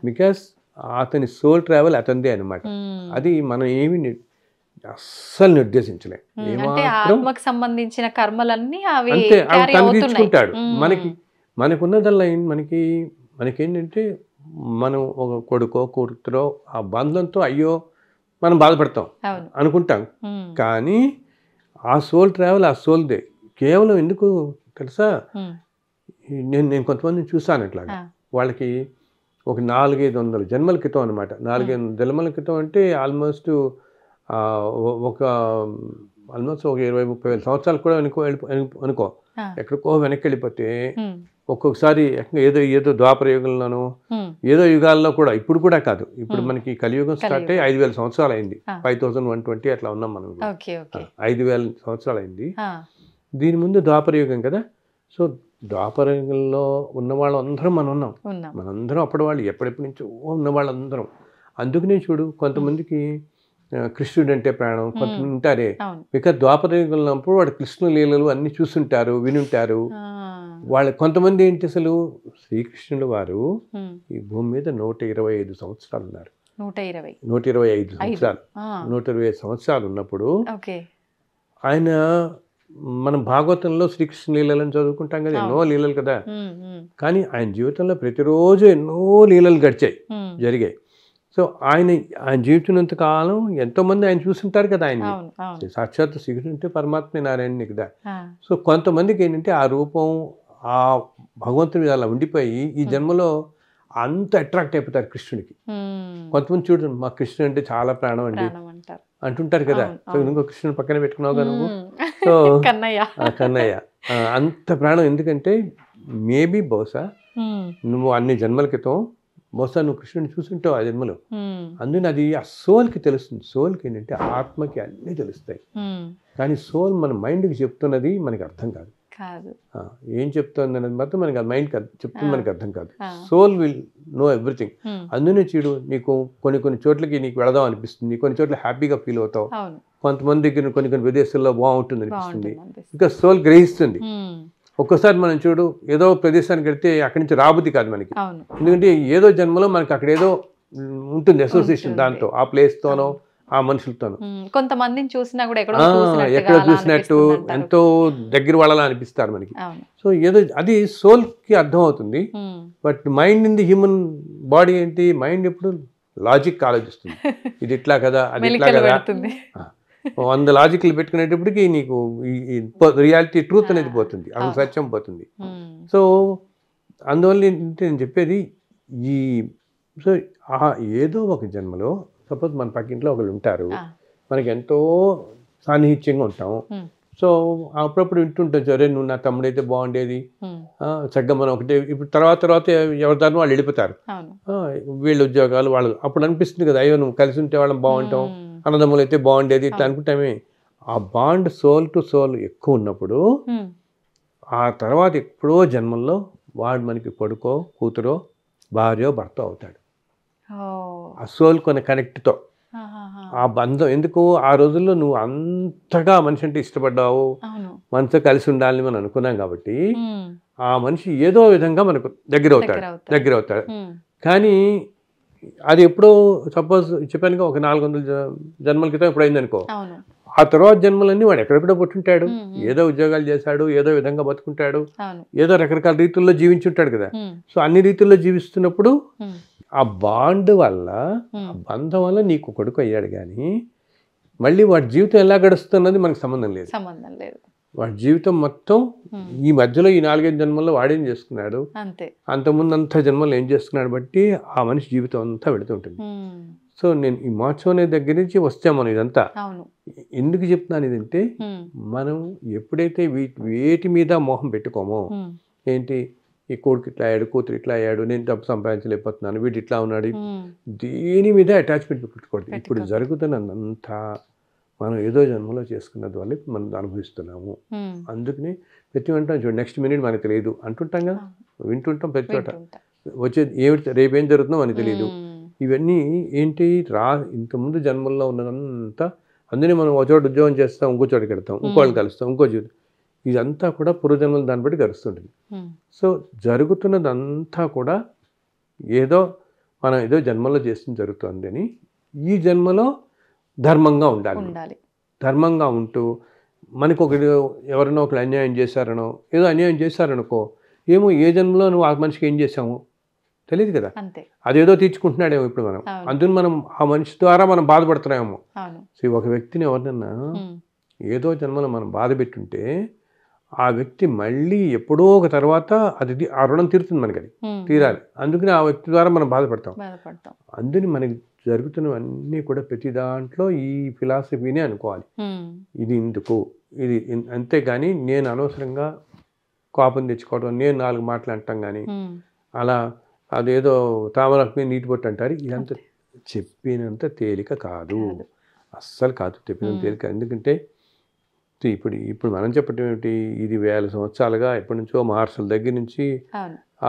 బికాస్ అతని సోల్ ట్రావెల్ అతనిదే అనమాట. అది మనం ఏమి అస్సలు నిర్దేశించలేం. సంబంధించిన కర్మలన్నీ అంతే తను తీర్చుకుంటాడు. మనకున్నదల్లా మనకేంటంటే మనం ఒక కొడుకో కూతురో ఆ బంధంతో అయ్యో మనం బాధపడతాం అనుకుంటాం, కానీ ఆ సోల్ ట్రావెల్ ఆ సోల్దే. కేవలం ఎందుకు తెలుసా, నేను కొంతమందిని చూసాను ఇట్లాగా. వాళ్ళకి ఒక 400-500 జన్మల క్రితం అనమాట. 400 జన్మల క్రితం అంటే ఆల్మోస్ట్ ఒక 20-30 వేల సంవత్సరాలు కూడా అనుకో ఎక్కడికో వెనక్కి వెళ్ళిపోతే ఒక్కొక్కసారి ఏదో ద్వాపర యుగంలోనూ ఏదో యుగాల్లో కూడా, ఇప్పుడు కూడా కాదు, ఇప్పుడు మనకి కలియుగం స్టార్ట్ అయ్యి 5,000 సంవత్సరాలు అయింది. 5120 అట్లా ఉన్నాం మనం. 5,000 సంవత్సరాలు అయింది. దీని ముందు ద్వాపర యుగం కదా. సో ద్వాపర యుగంలో ఉన్న వాళ్ళందరం మనం ఉన్నాం. మనందరం అప్పటి వాళ్ళు ఎప్పటి నుంచో ఉన్న వాళ్ళందరం. అందుకనే చూడు, కొంతమందికి కృష్ణుడు అంటే ప్రాణం, కొంతమంది ఉంటారే. ఇక ద్వాపర యుగంలో ఉన్నప్పుడు వాడు కృష్ణ లీలలు అన్ని చూస్తుంటారు, వినుంటారు. వాళ్ళ కొంతమంది ఏంటి, అసలు శ్రీకృష్ణుడు వారు ఈ భూమి మీద 125 సంవత్సరాలు ఉన్నారు. 125 సంవత్సరాలు 125 సంవత్సరాలు ఉన్నప్పుడు ఆయన, మనం భాగవతంలో శ్రీకృష్ణ లీలలను చదువుకుంటాం కదా, ఎన్నో లీలలు కదా. కానీ ఆయన జీవితంలో ప్రతిరోజు ఎన్నో లీలలు జరిగాయి. సో ఆయన జీవించినంత కాలం ఎంతో మంది ఆయన చూస్తుంటారు కదా. ఆయన సాక్షాత్ శ్రీకృష్ణుడు అంటే పరమాత్మ నారాయణుని కదా. సో కొంతమందికి ఏంటంటే ఆ రూపం ఆ భగవంతుడి అలా ఉండిపోయి ఈ జన్మలో అంత అట్రాక్ట్ అయిపోతారు కృష్ణుడికి. కొంతమంది చూడు, మా కృష్ణుడు అంటే చాలా ప్రాణం అండి అంటుంటారు కదా. సో ఇంకో కృష్ణుని పక్కన పెట్టుకున్నావు కదా నువ్వు. సో కన్నయ్య అంత ప్రాణం. ఎందుకంటే మేబీ బహుశా నువ్వు అన్ని జన్మల క్రితం బహుశా నువ్వు కృష్ణుడిని చూస్తుంటావు ఆ జన్మలో. అందుకని అది ఆ సోల్కి తెలుస్తుంది. సోల్కి ఏంటంటే ఆత్మకి అన్నీ తెలుస్తాయి, కానీ సోల్ మన మైండ్కి చెప్తున్నది మనకి అర్థం కాదు. ఏం చెప్తుంది అనేది మాత్రం మనకి మైండ్ చెప్తుంది, మనకి అర్థం కాదు. Soul will know everything. అందుకనే చూడు, నీకు కొన్ని చోట్లకి నీకు వెళదాం అనిపిస్తుంది, కొన్ని చోట్ల హ్యాపీగా ఫీల్ అవుతావు, కొంతమంది దగ్గర కొన్ని ప్రదేశాల్లో బాగుంటుంది అనిపిస్తుంది. ఇంకా సోల్ గ్రహిస్తుంది. ఒక్కోసారి మనం చూడు, ఏదో ప్రదేశానికి వెళ్తే అక్కడి నుంచి రాబుద్ది కాదు మనకి. ఎందుకంటే ఏదో జన్మలో మనకి అక్కడ ఏదో ఉంటుంది అసోసియేషన్, దాంతో ఆ ప్లేస్తోనో ఆ మనుషులతోనూ. కొంతమందిని చూసినా కూడా ఎక్కడ చూసినట్టు ఎంతో దగ్గర వాళ్ళలా అనిపిస్తారు మనకి. సో ఏదో అది సోల్కి అర్థం అవుతుంది. But mind in the human body ఏంటి, మైండ్ ఎప్పుడు లాజిక్ ఆలోచిస్తుంది. ఇది ఇట్లా కదా, అది ఇట్లా కదా, 100 లాజిక్లు పెట్టుకునేటప్పటికి నీకు రియాలిటీ ట్రూత్ అనేది పోతుంది, అసలు సత్యం పోతుంది. సో అందువల్ల నేను చెప్పేది సో ఏదో ఒక జన్మలో సపోజ్ మన పక్కింట్లో ఒకళ్ళు ఉంటారు, మనకి ఎంతో సాన్నిహిత్యంగా ఉంటాము. సో అప్పుడప్పుడు వింటుంటాం, సరే నువ్వు నా తమ్ముడైతే బాగుండేది, చక్కగా మనం ఒకటే. ఇప్పుడు తర్వాత ఎవరి దాన్ని వాళ్ళు వెళ్ళిపోతారు, వీళ్ళ ఉద్యోగాలు వాళ్ళు. అప్పుడు అనిపిస్తుంది కదా, అయ్యో నువ్వు కలిసి ఉంటే వాళ్ళని బాగుంటాం, అన్నదమ్ములు అయితే బాగుండేది ఇట్లా అనుకుంటామే. ఆ బాండ్ సోల్ టు సోల్ ఎక్కువ ఉన్నప్పుడు ఆ తర్వాత ఎప్పుడో జన్మల్లో వాడు మనకి కొడుకో కూతురో భార్యో భర్త అవుతాడు. ఆ సోల్ కొన్ని కనెక్ట్తో ఆ బంధం. ఎందుకు ఆ రోజుల్లో నువ్వు అంతగా మనిషి అంటే ఇష్టపడ్డావు, మనతో కలిసి ఉండాలని మనం అనుకున్నాం కాబట్టి ఆ మనిషి ఏదో విధంగా మనకు దగ్గర అవుతాడు. కానీ అది ఎప్పుడో సపోజ్ చెప్పానుగా ఒక 400 జన్మల క్రితం ఎప్పుడు అయిందనుకో, ఆ తర్వాత జన్మలన్నీ వాడు ఎక్కడెక్కడో పుట్టుంటాడు, ఏదో ఉద్యోగాలు చేశాడు, ఏదో విధంగా బతుకుంటాడు, ఏదో రకరకాల రీతుల్లో జీవించుంటాడు కదా. సో అన్ని రీతుల్లో జీవిస్తున్నప్పుడు ఆ బాండ్ వల్ల, ఆ బంధం వల్ల నీకు కొడుకు అయ్యాడు. కానీ మళ్ళీ వాడి జీవితం ఎలా గడుస్తున్నది మనకు సంబంధం లేదు. వాడి జీవితం మొత్తం ఈ మధ్యలో ఈ 4-5 జన్మల్లో వాడేం చేసుకున్నాడు, అంతకుముందు అంత జన్మల్లో ఏం చేసుకున్నాడు బట్టి ఆ మనిషి జీవితం అంతా వెళుతుంటుంది. సో నేను ఈ మోక్షం అనే దగ్గర నుంచి వస్తాం మనం. ఇదంతా ఎందుకు చెప్తున్నాను ఇదంటే, మనం ఎప్పుడైతే వేటి మీద మోహం పెట్టుకోమో, ఏంటి ఈ కొడుకు ఇట్లా అయ్యాడు, కూతురు ఇట్లా అయ్యాడు, నేను డబ్బు సంపాదించలేకపోతున్నాను, వీడు ఇట్లా ఉన్నాడు, దేని మీద అటాచ్మెంట్ పెట్టుకోవద్దు. ఇప్పుడు జరుగుతున్నదంతా మనం ఏదో జన్మలో చేసుకున్నది వల్ల మనం అనుభవిస్తున్నాము. అందుకని ప్రతి అంటాం చూడు, నెక్స్ట్ మినిట్ మనకు తెలియదు అంటుంటాం కదా, వింటుంటాం ప్రతి చోట. వచ్చేది ఏమిటి, రేపేం జరుగుతుందో మనకు తెలియదు. ఇవన్నీ ఏంటి, ఇంతకుముందు జన్మల్లో ఉన్నదంతా. అందుకని మనం ఒక చోట ఉద్యోగం చేస్తాం, ఇంకో చోటకి వెళ్తాం, ఇంకోళ్ళని కలుస్తాం, ఇంకో జీవితం. ఇదంతా కూడా పూర్వజన్మలు దాన్ని బట్టి గడుస్తుంటుంది. సో జరుగుతున్నదంతా కూడా ఏదో మనం ఏదో జన్మలో చేస్తుంది జరుగుతుంది అని, ఈ జన్మలో ధర్మంగా ఉండాలి. ధర్మంగా ఉంటూ మనకు ఎవరైనా ఒకరు అన్యాయం చేశారనో, ఏదో అన్యాయం చేశారనుకో, ఏమో ఏ జన్మలో నువ్వు ఆ మనిషికి ఏం చేసాము తెలియదు కదా, అదేదో తీర్చుకుంటున్నాడేమో ఇప్పుడు మనం. అందుకని మనం ఆ మనిషి ద్వారా మనం బాధపడుతున్నామేమో. సో ఒక వ్యక్తిని ఎవరినన్నా ఏదో జన్మలో మనం బాధ పెట్టుంటే, ఆ వ్యక్తి మళ్ళీ ఎప్పుడో ఒక తర్వాత అది ఆ రుణం తీరుతుంది, మనకి అది తీరాలి. అందుకని ఆ వ్యక్తి ద్వారా మనం బాధపడతాం. అందుకని మనకి జరుగుతున్నవన్నీ కూడా ప్రతి దాంట్లో ఈ ఫిలాసఫీనే అనుకోవాలి. ఇది ఇందుకు, ఇది అంతేగాని నేను అనవసరంగా కోపం తెచ్చుకోవడం, నేను 4 మాటలు అంటాం కానీ అలా అదేదో తామరకు మీద నీటి పొట్టు అంటారు. ఇదంతా చెప్పినంత తేలిక కాదు, అస్సలు కాదు చెప్పినంత తేలిక. ఎందుకంటే ఇప్పుడు మనం చెప్పటం ఏమిటి, ఇది 1000 సంవత్సరాలుగా ఎప్పటి నుంచో మహర్షుల దగ్గర నుంచి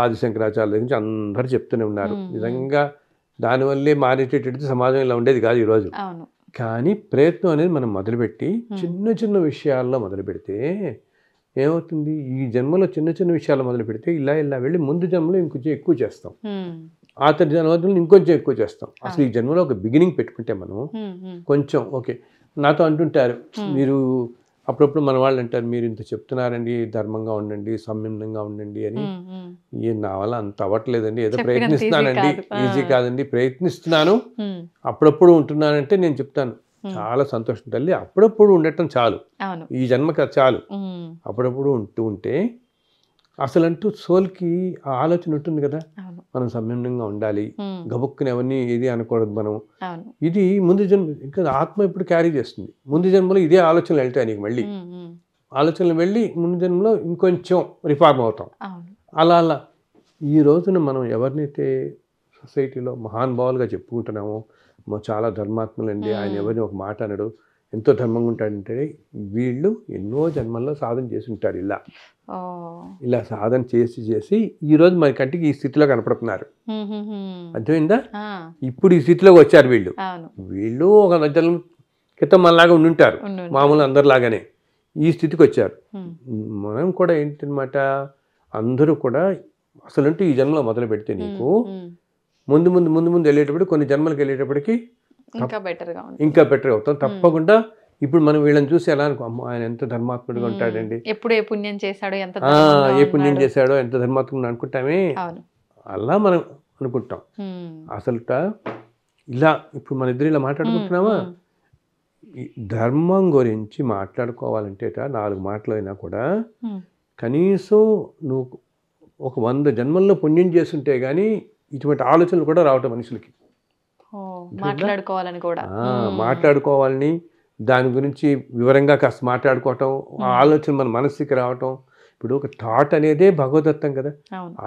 ఆదిశంకరాచార్య దగ్గర నుంచి అందరూ చెప్తూనే ఉన్నారు. నిజంగా దానివల్లే మారేటటువంటి సమాజం ఇలా ఉండేది కాదు ఈరోజు. కానీ ప్రయత్నం అనేది మనం మొదలుపెట్టి చిన్న చిన్న విషయాల్లో మొదలు పెడితే ఏమవుతుంది, ఈ జన్మలో చిన్న చిన్న విషయాలు మొదలు పెడితే ఇలా వెళ్ళి ముందు జన్మలో ఇంకొంచెం ఎక్కువ చేస్తాం, ఆ తర్వాత జన్మలో ఇంకొంచెం ఎక్కువ చేస్తాం. అసలు ఈ జన్మలో ఒక బిగినింగ్ పెట్టుకుంటే మనం కొంచెం ఓకే. నాతో అంటుంటారు, మీరు అప్పుడప్పుడు మన వాళ్ళు అంటారు, మీరు ఇంత చెప్తున్నారండి, ధర్మంగా ఉండండి, సంయమనంగా ఉండండి అని. నా వల్ల అంత అవ్వట్లేదండి, ఏదో ప్రయత్నిస్తున్నానండి, ఈజీ కాదండి, ప్రయత్నిస్తున్నాను, అప్పుడప్పుడు ఉంటున్నానంటే నేను చెప్తాను, చాలా సంతోషం తల్లి, అప్పుడప్పుడు ఉండటం చాలు, ఈ జన్మకి చాలు. అప్పుడప్పుడు ఉంటే అసలంటూ సోల్కి ఆ ఆలోచన ఉంటుంది కదా, మనం సంయమనంగా ఉండాలి, గబుక్కుని ఎవరిని ఏది అనకూడదు మనం. ఇది ముందు జన్మ ఇంకా ఆత్మ ఇప్పుడు క్యారీ చేస్తుంది. ముందు జన్మలో ఇదే ఆలోచనలు వెళ్తాయి నీకు, మళ్ళీ ఆలోచనలు వెళ్ళి ముందు జన్మలో ఇంకొంచెం రిఫార్మ్ అవుతాం. అలా ఈ రోజున మనం ఎవరినైతే సొసైటీలో మహానుభావులుగా చెప్పుకుంటున్నామో, చాలా ధర్మాత్ములండి, ఆయన ఎవరిని ఒక మాట అనడు, ఎంతో ధర్మంగా ఉంటాడంటే, వీళ్ళు ఎన్నో జన్మల్లో సాధన చేసి ఉంటారు. ఇలా సాధన చేసి ఈరోజు మన కంటికి ఈ స్థితిలో కనపడుతున్నారు. అర్థమైందా? ఇప్పుడు ఈ స్థితిలోకి వచ్చారు వీళ్ళు ఒక జన్మ క్రితం మనలాగా ఉండుంటారు, మామూలు అందరిలాగానే ఈ స్థితికి వచ్చారు. మనం కూడా ఏంటనమాట, అందరూ కూడా అసలు ఈ జన్మలో మొదలు పెడితే నీకు ముందు వెళ్ళేటప్పుడు, కొన్ని జన్మలకు వెళ్ళేటప్పటికి ఇంకా బెటర్గా అవుతాం తప్పకుండా. ఇప్పుడు మనం వీళ్ళని చూసి ఎలా అనుకో, అమ్మ ఆయన ఎంత ధర్మాత్ముడిగా ఉంటాడండి, ఎప్పుడు ఏ పుణ్యం చేశాడో, ఎంత ధర్మాత్ముడు అనుకుంటామే, అలా మనం అనుకుంటాం. అసలు ఇలా ఇప్పుడు మన ఇద్దరు ఇలా మాట్లాడుకుంటున్నామా, ధర్మం గురించి మాట్లాడుకోవాలంటే 4 మాటలు అయినా కూడా కనీసం నువ్వు ఒక 100 జన్మల్లో పుణ్యం చేస్తుంటే కానీ ఇటువంటి ఆలోచనలు కూడా రావటం మనుషులకి. మాట్లాడుకోవాలని, దాని గురించి వివరంగా కాస్త మాట్లాడుకోవటం, ఆ ఆలోచన మన మనసుకి రావటం. ఇప్పుడు ఒక థాట్ అనేదే భగవదత్తం కదా.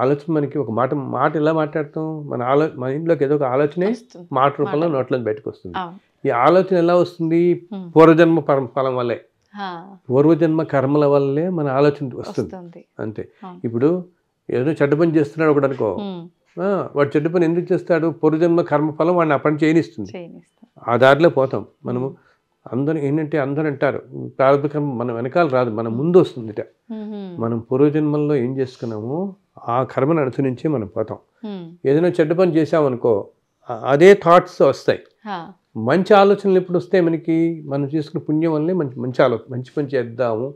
ఆలోచన మనకి ఒక మాట ఎలా మాట్లాడతాం, మన ఇంట్లోకి ఏదో ఒక ఆలోచనే మాట రూపంలో నోట్లోకి బయటకు వస్తుంది. ఈ ఆలోచన ఎలా వస్తుంది, పూర్వజన్మ ఫలం వల్లే, పూర్వజన్మ కర్మల వల్లే మన ఆలోచన వస్తుంది అంతే. ఇప్పుడు ఏదో చెడ్డ పని చేస్తున్నాడు ఒకటి అనుకో, వాడు చెడ్డ పని ఎందుకు చేస్తాడు, పూర్వజన్మ కర్మఫలం వాడిని ఆ పని చేయనిస్తుంది, ఆ దారిలో పోతాం మనము. అందరూ ఏంటంటే అందరూ అంటారు ప్రారంభ కర్మ మన వెనకాల రాదు, మన ముందు వస్తుందిట. మనం పూర్వజన్మల్లో ఏం చేసుకున్నామో ఆ కర్మను అనుసరించి మనం పోతాం. ఏదైనా చెడ్డ పని చేసామనుకో, అదే థాట్స్ వస్తాయి, మంచి ఆలోచనలు ఎప్పుడు వస్తాయి మనకి, మనం చేసుకున్న పుణ్యం వల్లే మంచి మంచి ఆలోచన, మంచి పని చేద్దాము,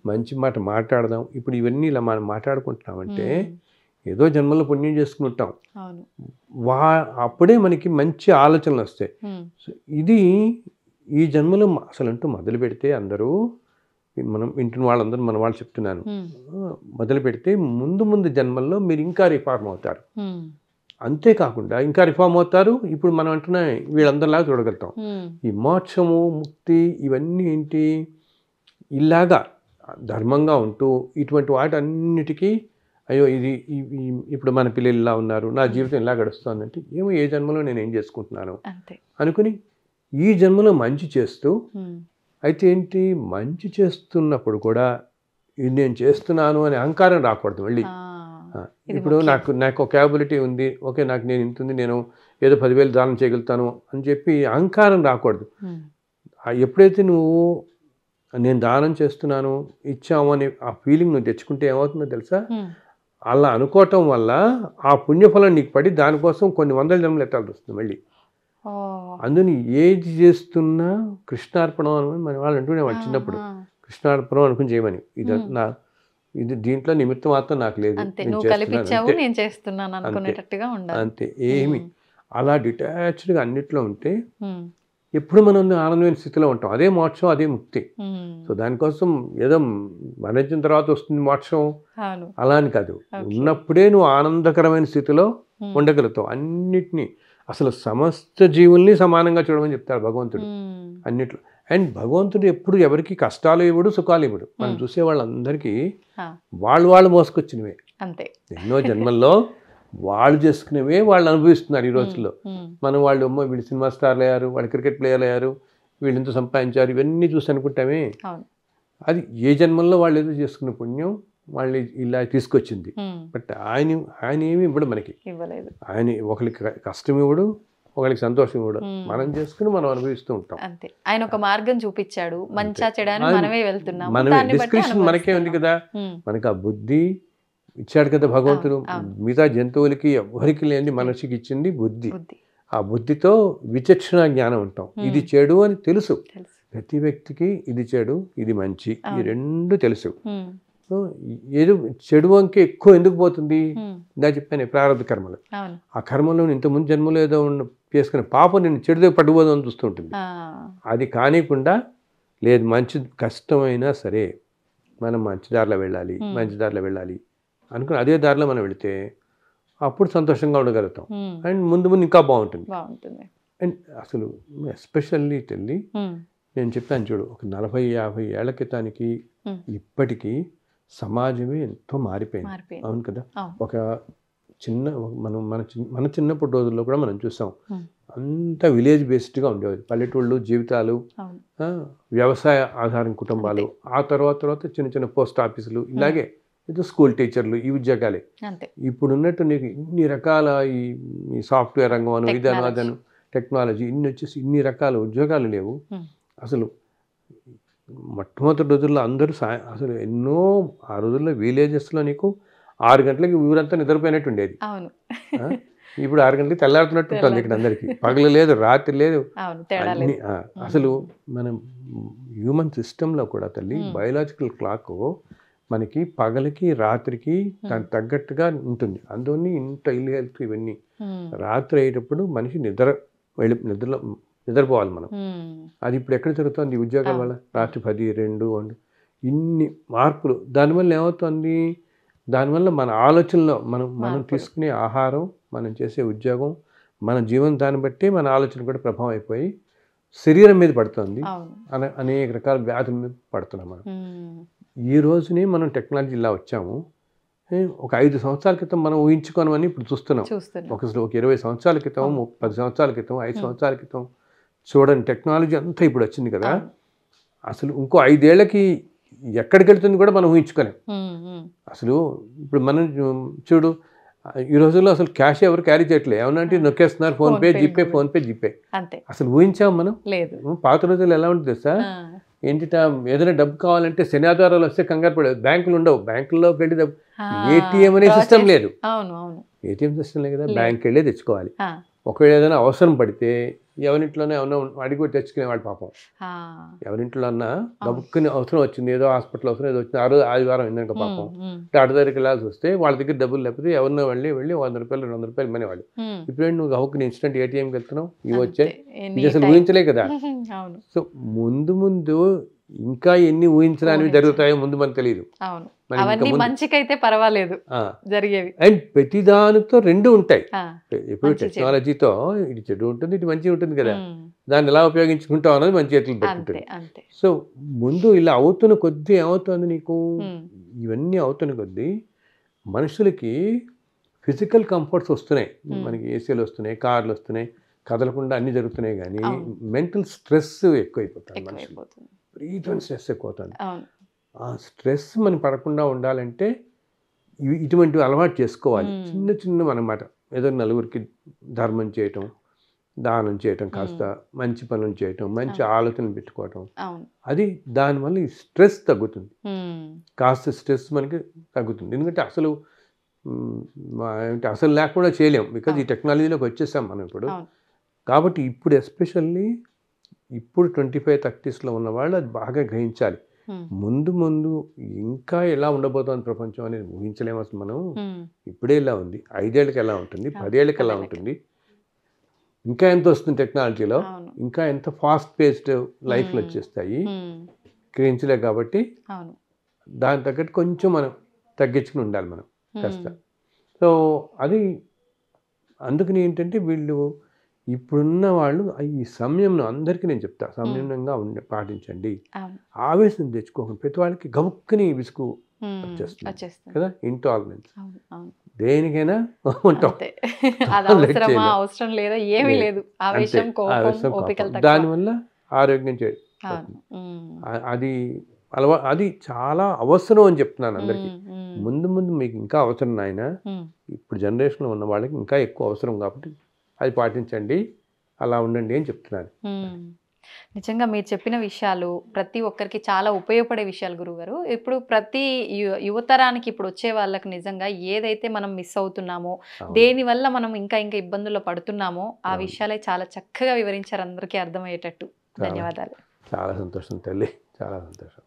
మంచి మాట మాట్లాడదాం. ఇప్పుడు ఇవన్నీ ఇలా మనం మాట్లాడుకుంటున్నామంటే ఏదో జన్మలో పుణ్యం చేసుకుంటాం, అప్పుడే మనకి మంచి ఆలోచనలు వస్తాయి. సో ఇది ఈ జన్మలో అసలు అంటూ మొదలు పెడితే అందరూ, మనం వింటున్న వాళ్ళందరూ మన వాళ్ళు చెప్తున్నాను, మొదలు పెడితే ముందు ముందు జన్మల్లో మీరు ఇంకా రిఫార్మ్ అవుతారు. అంతేకాకుండా ఇంకా రిఫార్మ్ అవుతారు. ఇప్పుడు మనం అంటున్నా వీళ్ళందరిలాగా చూడగలుగుతాం. ఈ మోక్షము, ముక్తి ఇవన్నీ ఏంటి, ఇలాగా ధర్మంగా ఉంటూ ఇటువంటి వాటి అన్నిటికీ అయ్యో ఇది ఇప్పుడు మన పిల్లలు ఇలా ఉన్నారు, నా జీవితం ఇలా గడుస్తుందంటే ఏమో ఏ జన్మలో నేను ఏం చేసుకుంటున్నాను అనుకుని ఈ జన్మలో మంచి చేస్తూ, అయితే ఏంటి మంచి చేస్తున్నప్పుడు కూడా ఇది నేను చేస్తున్నాను అనే అహంకారం రాకూడదు మళ్ళీ. ఇప్పుడు నాకు ఒక క్యాపబిలిటీ ఉంది, ఓకే నాకు నేను ఇంత ఉంది, నేను ఏదో 10,000 దానం చేయగలుగుతాను అని చెప్పి అహంకారం రాకూడదు. ఎప్పుడైతే నువ్వు నేను దానం చేస్తున్నాను, ఇచ్చాము అని ఆ ఫీలింగ్ నువ్వు తెచ్చుకుంటే ఏమవుతుందో తెలుసా, అలా అనుకోవటం వల్ల ఆ పుణ్యఫలం నీకు పడి దానికోసం కొన్ని వందల జన్మలు ఎత్తాల్సి వస్తుంది మళ్ళీ. అందుని ఏది చేస్తున్నా కృష్ణార్పణం అని మన వాళ్ళు అంటూనేవాడు చిన్నప్పుడు, కృష్ణార్పణం అనుకుని చేయమని. ఇది దీంట్లో నిమిత్తం మాత్రం నాకు లేదు, అంతే. ఏమి అలా డిటాచ్డ్గా అన్నిట్లో ఉంటే ఎప్పుడు మనం ఆనందమైన స్థితిలో ఉంటాం. అదే మోక్షం, అదే ముక్తి. సో దానికోసం ఏదో మరణించిన తర్వాత వస్తుంది మోక్షం అలా అని కాదు, ఉన్నప్పుడే నువ్వు ఆనందకరమైన స్థితిలో ఉండగలుగుతావు. అన్నిటినీ అసలు సమస్త జీవుల్ని సమానంగా చూడమని చెప్తాడు భగవంతుడు అన్నిట్లో. అండ్ భగవంతుడు ఎప్పుడు ఎవరికి కష్టాలు ఇవ్వడు, సుఖాలు ఇవ్వడు. మనం చూసే వాళ్ళందరికీ వాళ్ళు మోసుకొచ్చినవే, ఎన్నో జన్మల్లో వాళ్ళు చేసుకునేవే వాళ్ళు అనుభవిస్తున్నారు ఈ రోజుల్లో. మనం వాళ్ళు అమ్మో వీళ్ళు సినిమా స్టార్లు అయ్యారు, వాళ్ళు క్రికెట్ ప్లేయర్లు అయ్యారు, వీళ్ళు ఎంత సంపాదించారు, ఇవన్నీ చూసి అనుకుంటామే. అది ఏ జన్మల్లో వాళ్ళు ఏదో చేసుకున్న పుణ్యం వాళ్ళు ఇలా తీసుకొచ్చింది. బట్ ఆయన ఏమి ఇవ్వడు మనకి. ఆయన ఒకరికి కష్టం ఇవ్వడు, ఒకరికి సంతోషం ఇవ్వడు, మనం చేసుకుని మనం అనుభవిస్తూ ఉంటాం. ఆయన ఒక మార్గం చూపించాడు, మంచిగా చెడని మనమే వెళ్తున్నాం. మనమే డిస్క్రిప్షన్ మనకే ఉంది కదా, మనకి ఆ బుద్ధి ఇచ్చాడు కదా భగవంతుడు. మిగతా జంతువులకి ఎవరికి లేని మనిషికి ఇచ్చింది బుద్ధి. ఆ బుద్ధితో విచక్షణ జ్ఞానం ఉంటాం. ఇది చెడు అని తెలుసు ప్రతి వ్యక్తికి, ఇది చెడు ఇది మంచి ఈ రెండు తెలుసు. ఏదో చెడు వంకే ఎక్కువ ఎందుకు పోతుంది, ఇందా చెప్పాను ప్రారంభ కర్మలు. ఆ కర్మలో ఇంతకుముందు జన్మలో ఏదో చేసుకునే పాపం నేను చెడుదే పట్టుకుపోదాం అని చూస్తుంటుంది. అది కానికుండా లేదు, మంచి కష్టమైనా సరే మనం మంచి దారిలో వెళ్ళాలి అనుకుని అదే దారిలో మనం వెళితే అప్పుడు సంతోషంగా ఉండగలుగుతాం. అండ్ ముందు ఇంకా బాగుంటుంది. అండ్ అసలు ఎస్పెషల్లీ తల్లి నేను చెప్తాను చూడు, ఒక 40-50 ఏళ్ల క్రితానికి ఇప్పటికీ సమాజమే ఎంతో మారిపోయింది. అవును కదా. ఒక చిన్న మన చిన్నప్పటి రోజుల్లో కూడా మనం చూసాం, అంతా విలేజ్ బేస్డ్గా ఉండేది. పల్లెటూళ్ళు జీవితాలు, వ్యవసాయ ఆధారం కుటుంబాలు, ఆ తర్వాత చిన్న పోస్ట్ ఆఫీసులు, ఇలాగే ఏదో స్కూల్ టీచర్లు, ఈ ఉద్యోగాలే. ఇప్పుడు ఉన్నట్టు నీకు ఇన్ని రకాల ఈ సాఫ్ట్వేర్ రంగం అను, ఇదను అదను, టెక్నాలజీ ఇన్ని వచ్చేసి ఇన్ని రకాల ఉద్యోగాలు లేవు. అసలు మొట్టమొదటి రోజుల్లో అందరూ అసలు ఎన్నో ఆ రోజుల్లో విలేజెస్లో నీకు 6 గంటలకి ఊరంతా నిద్రపోయినట్టు ఉండేది. ఇప్పుడు 6 గంటలకి తెల్లారుతున్నట్టు ఉంటుంది ఇక్కడ అందరికీ. పగలు లేదు, రాత్రి లేదు. అసలు మనం హ్యూమన్ సిస్టంలో కూడా తల్లి బయోలాజికల్ క్లాక్ మనకి పగలకి రాత్రికి దానికి తగ్గట్టుగా ఉంటుంది. అందుకని ఇంత ఇల్లు హెల్త్ ఇవన్నీ. రాత్రి అయ్యేటప్పుడు మనిషి నిద్రపోవాలి మనం. అది ఇప్పుడు ఎక్కడ జరుగుతుంది ఉద్యోగాల వల్ల, రాత్రి 10, 2, 1 ఇన్ని మార్పులు. దానివల్ల ఏమవుతుంది, దానివల్ల మన ఆలోచనలో మనం తీసుకునే ఆహారం, మనం చేసే ఉద్యోగం, మన జీవనం దాన్ని బట్టి మన ఆలోచన కూడా ప్రభావం అయిపోయి శరీరం మీద పడుతుంది, అనేక రకాల వ్యాధుల మీద పడుతున్నాం మనం. ఈ రోజునే మనం టెక్నాలజీ ఇలా వచ్చాము. ఒక 5 సంవత్సరాల క్రితం మనం ఊహించుకోనమని ఇప్పుడు చూస్తున్నాం. ఒక 20 సంవత్సరాల క్రితం, 10 సంవత్సరాల క్రితం, 5 సంవత్సరాల క్రితం చూడండి టెక్నాలజీ అంతా ఇప్పుడు వచ్చింది కదా. అసలు ఇంకో 5 ఏళ్ళకి ఎక్కడికి వెళ్తుంది కూడా మనం ఊహించుకోలేం. అసలు ఇప్పుడు మనం చూడు, ఈ రోజుల్లో అసలు క్యాష్ ఎవరు క్యారీ చేయట్లేదు. ఏమన్నా అంటే నొక్కేస్తున్నారు, ఫోన్పే జీపే. అసలు ఊహించాం మనం? పాత రోజుల్లో ఎలా ఉంటుంది సార్, ఏంటిట ఏదైనా డబ్బు కావాలంటే శనివారాలు వస్తే కంగారు పడేది. బ్యాంకులు ఉండవు, బ్యాంకుల్లోకి వెళ్ళి ఏటీఎం అనే సిస్టమ్ లేదు. ఏటీఎం సిస్టమ్ లేదు కదా, బ్యాంక్ వెళ్ళే తెచ్చుకోవాలి. ఒకవేళ ఏదైనా అవసరం పడితే ఎవరింట్లోనే ఏమన్నా అడిగి తెచ్చుకునేవాడు పాపం. ఆ, ఎవరింట్లో అన్నా గబుక్కుని అవసరం వచ్చింది, ఏదో హాస్పిటల్ అవసరం ఏదో వచ్చింది, ఆ రోజు ఆదివారం అయిందనుకో పాపం, డాక్టర్ దగ్గరికి వెళ్ళాల్సి వస్తే వాళ్ళ దగ్గర డబ్బులు లేకపోతే ఎవరినో వెళ్ళి 100 రూపాయలు 200 రూపాయలు మనేవాళ్ళు. ఇప్పుడేంటి నువ్వు గబుక్కుని ఇన్స్టెంట్ ఏటీఎంకి వెళ్తున్నావు, ఇవి వచ్చాయి, ఇది అసలు ఊహించలే కదా. సో ముందు ఇంకా ఎన్ని ఊహించడానికి జరుగుతాయో ముందు మనకు తెలియదు. అవన్నీ మంచికైతే పర్వాలేదు జరిగేవి. అండ్ ప్రతిదానితో రెండు ఉంటాయి. ఇప్పుడు టెక్నాలజీతో ఇది చెడు ఉంటుంది, ఇది మంచి ఉంటుంది కదా. దాన్ని ఎలా ఉపయోగించుకుంటావు అన్నది మన చేతులు పెట్టుకుంటుంది. సో ముందు ఇలా అవుతున్న కొద్దీ ఏమవుతుంది నీకు, ఇవన్నీ అవుతున్న కొద్దీ మనుషులకి ఫిజికల్ కంఫర్ట్స్ వస్తున్నాయి, మనకి ఏసీలు వస్తున్నాయి, కార్లు వస్తున్నాయి, కదలకుండా అన్ని జరుగుతున్నాయి, కానీ మెంటల్ స్ట్రెస్ ఎక్కువైపోతుంది, మనుషులు విపరీతమైన స్ట్రెస్ ఎక్కువవుతుంది. ఆ స్ట్రెస్ మనం పడకుండా ఉండాలంటే ఇటువంటివి అలవాటు చేసుకోవాలి. చిన్న చిన్న అన్నమాట, ఏదో నలుగురికి ధర్మం చేయటం, దానం చేయటం, కాస్త మంచి పనులు చేయటం, మంచి ఆలోచనలు పెట్టుకోవటం, అది దానివల్ల ఈ స్ట్రెస్ తగ్గుతుంది. కాస్త స్ట్రెస్ మనకి తగ్గుతుంది. ఎందుకంటే అసలు లేకుండా చేయలేం, బికాజ్ ఈ టెక్నాలజీలోకి వచ్చేసాం మనం ఇప్పుడు. కాబట్టి ఇప్పుడు ఎస్పెషల్లీ ఇప్పుడు 25-30sలో ఉన్న వాళ్ళు అది బాగా గ్రహించాలి. ముందు ఇంకా ఎలా ఉండబోతోంది ప్రపంచం అనేది ఊహించలేము అసలు మనం. ఇప్పుడే ఇలా ఉంది, 5 ఏళ్ళకి ఎలా ఉంటుంది, 10 ఏళ్ళకి ఎలా ఉంటుంది, ఇంకా ఎంత వస్తుంది టెక్నాలజీలో, ఇంకా ఎంత ఫాస్ట్ పేస్డ్ లైఫ్లు వచ్చేస్తాయి, గ్రహించలేదు. కాబట్టి దాని తగ్గట్టు కొంచెం మనం తగ్గించుకుని ఉండాలి మనం కాస్త. సో అది అందుకని ఏంటంటే వీళ్ళు ఇప్పుడున్న వాళ్ళు ఈ సంయమనం, అందరికీ నేను చెప్తా, సంయమనంగా పాటించండి, ఆవేశం తెచ్చుకోకండి. ప్రతి వాళ్ళకి గబుక్కుని విసుగు వచ్చేస్తుంది కదా, ఇంటాలరెన్స్, దేనికైనా దానివల్ల ఆరోగ్యం అది చాలా అవసరం అని చెప్తున్నాను అందరికీ. ముందు మీకు ఇంకా అవసరం నాయన, ఇప్పుడు జనరేషన్లో ఉన్న వాళ్ళకి ఇంకా ఎక్కువ అవసరం, కాబట్టి అది పాటించండి, అలా ఉండండి అని చెప్తున్నాను. నిజంగా మీరు చెప్పిన విషయాలు ప్రతి ఒక్కరికి చాలా ఉపయోగపడే విషయాలు గురుగారు. ఇప్పుడు ప్రతి యువతరానికి ఇప్పుడు వచ్చే వాళ్ళకి నిజంగా ఏదైతే మనం మిస్ అవుతున్నామో, దేనివల్ల మనం ఇంకా ఇబ్బందుల్లో పడుతున్నామో ఆ విషయాలే చాలా చక్కగా వివరించారు, అందరికీ అర్థమయ్యేటట్టు. ధన్యవాదాలు. చాలా సంతోషం తల్లి, చాలా సంతోషం.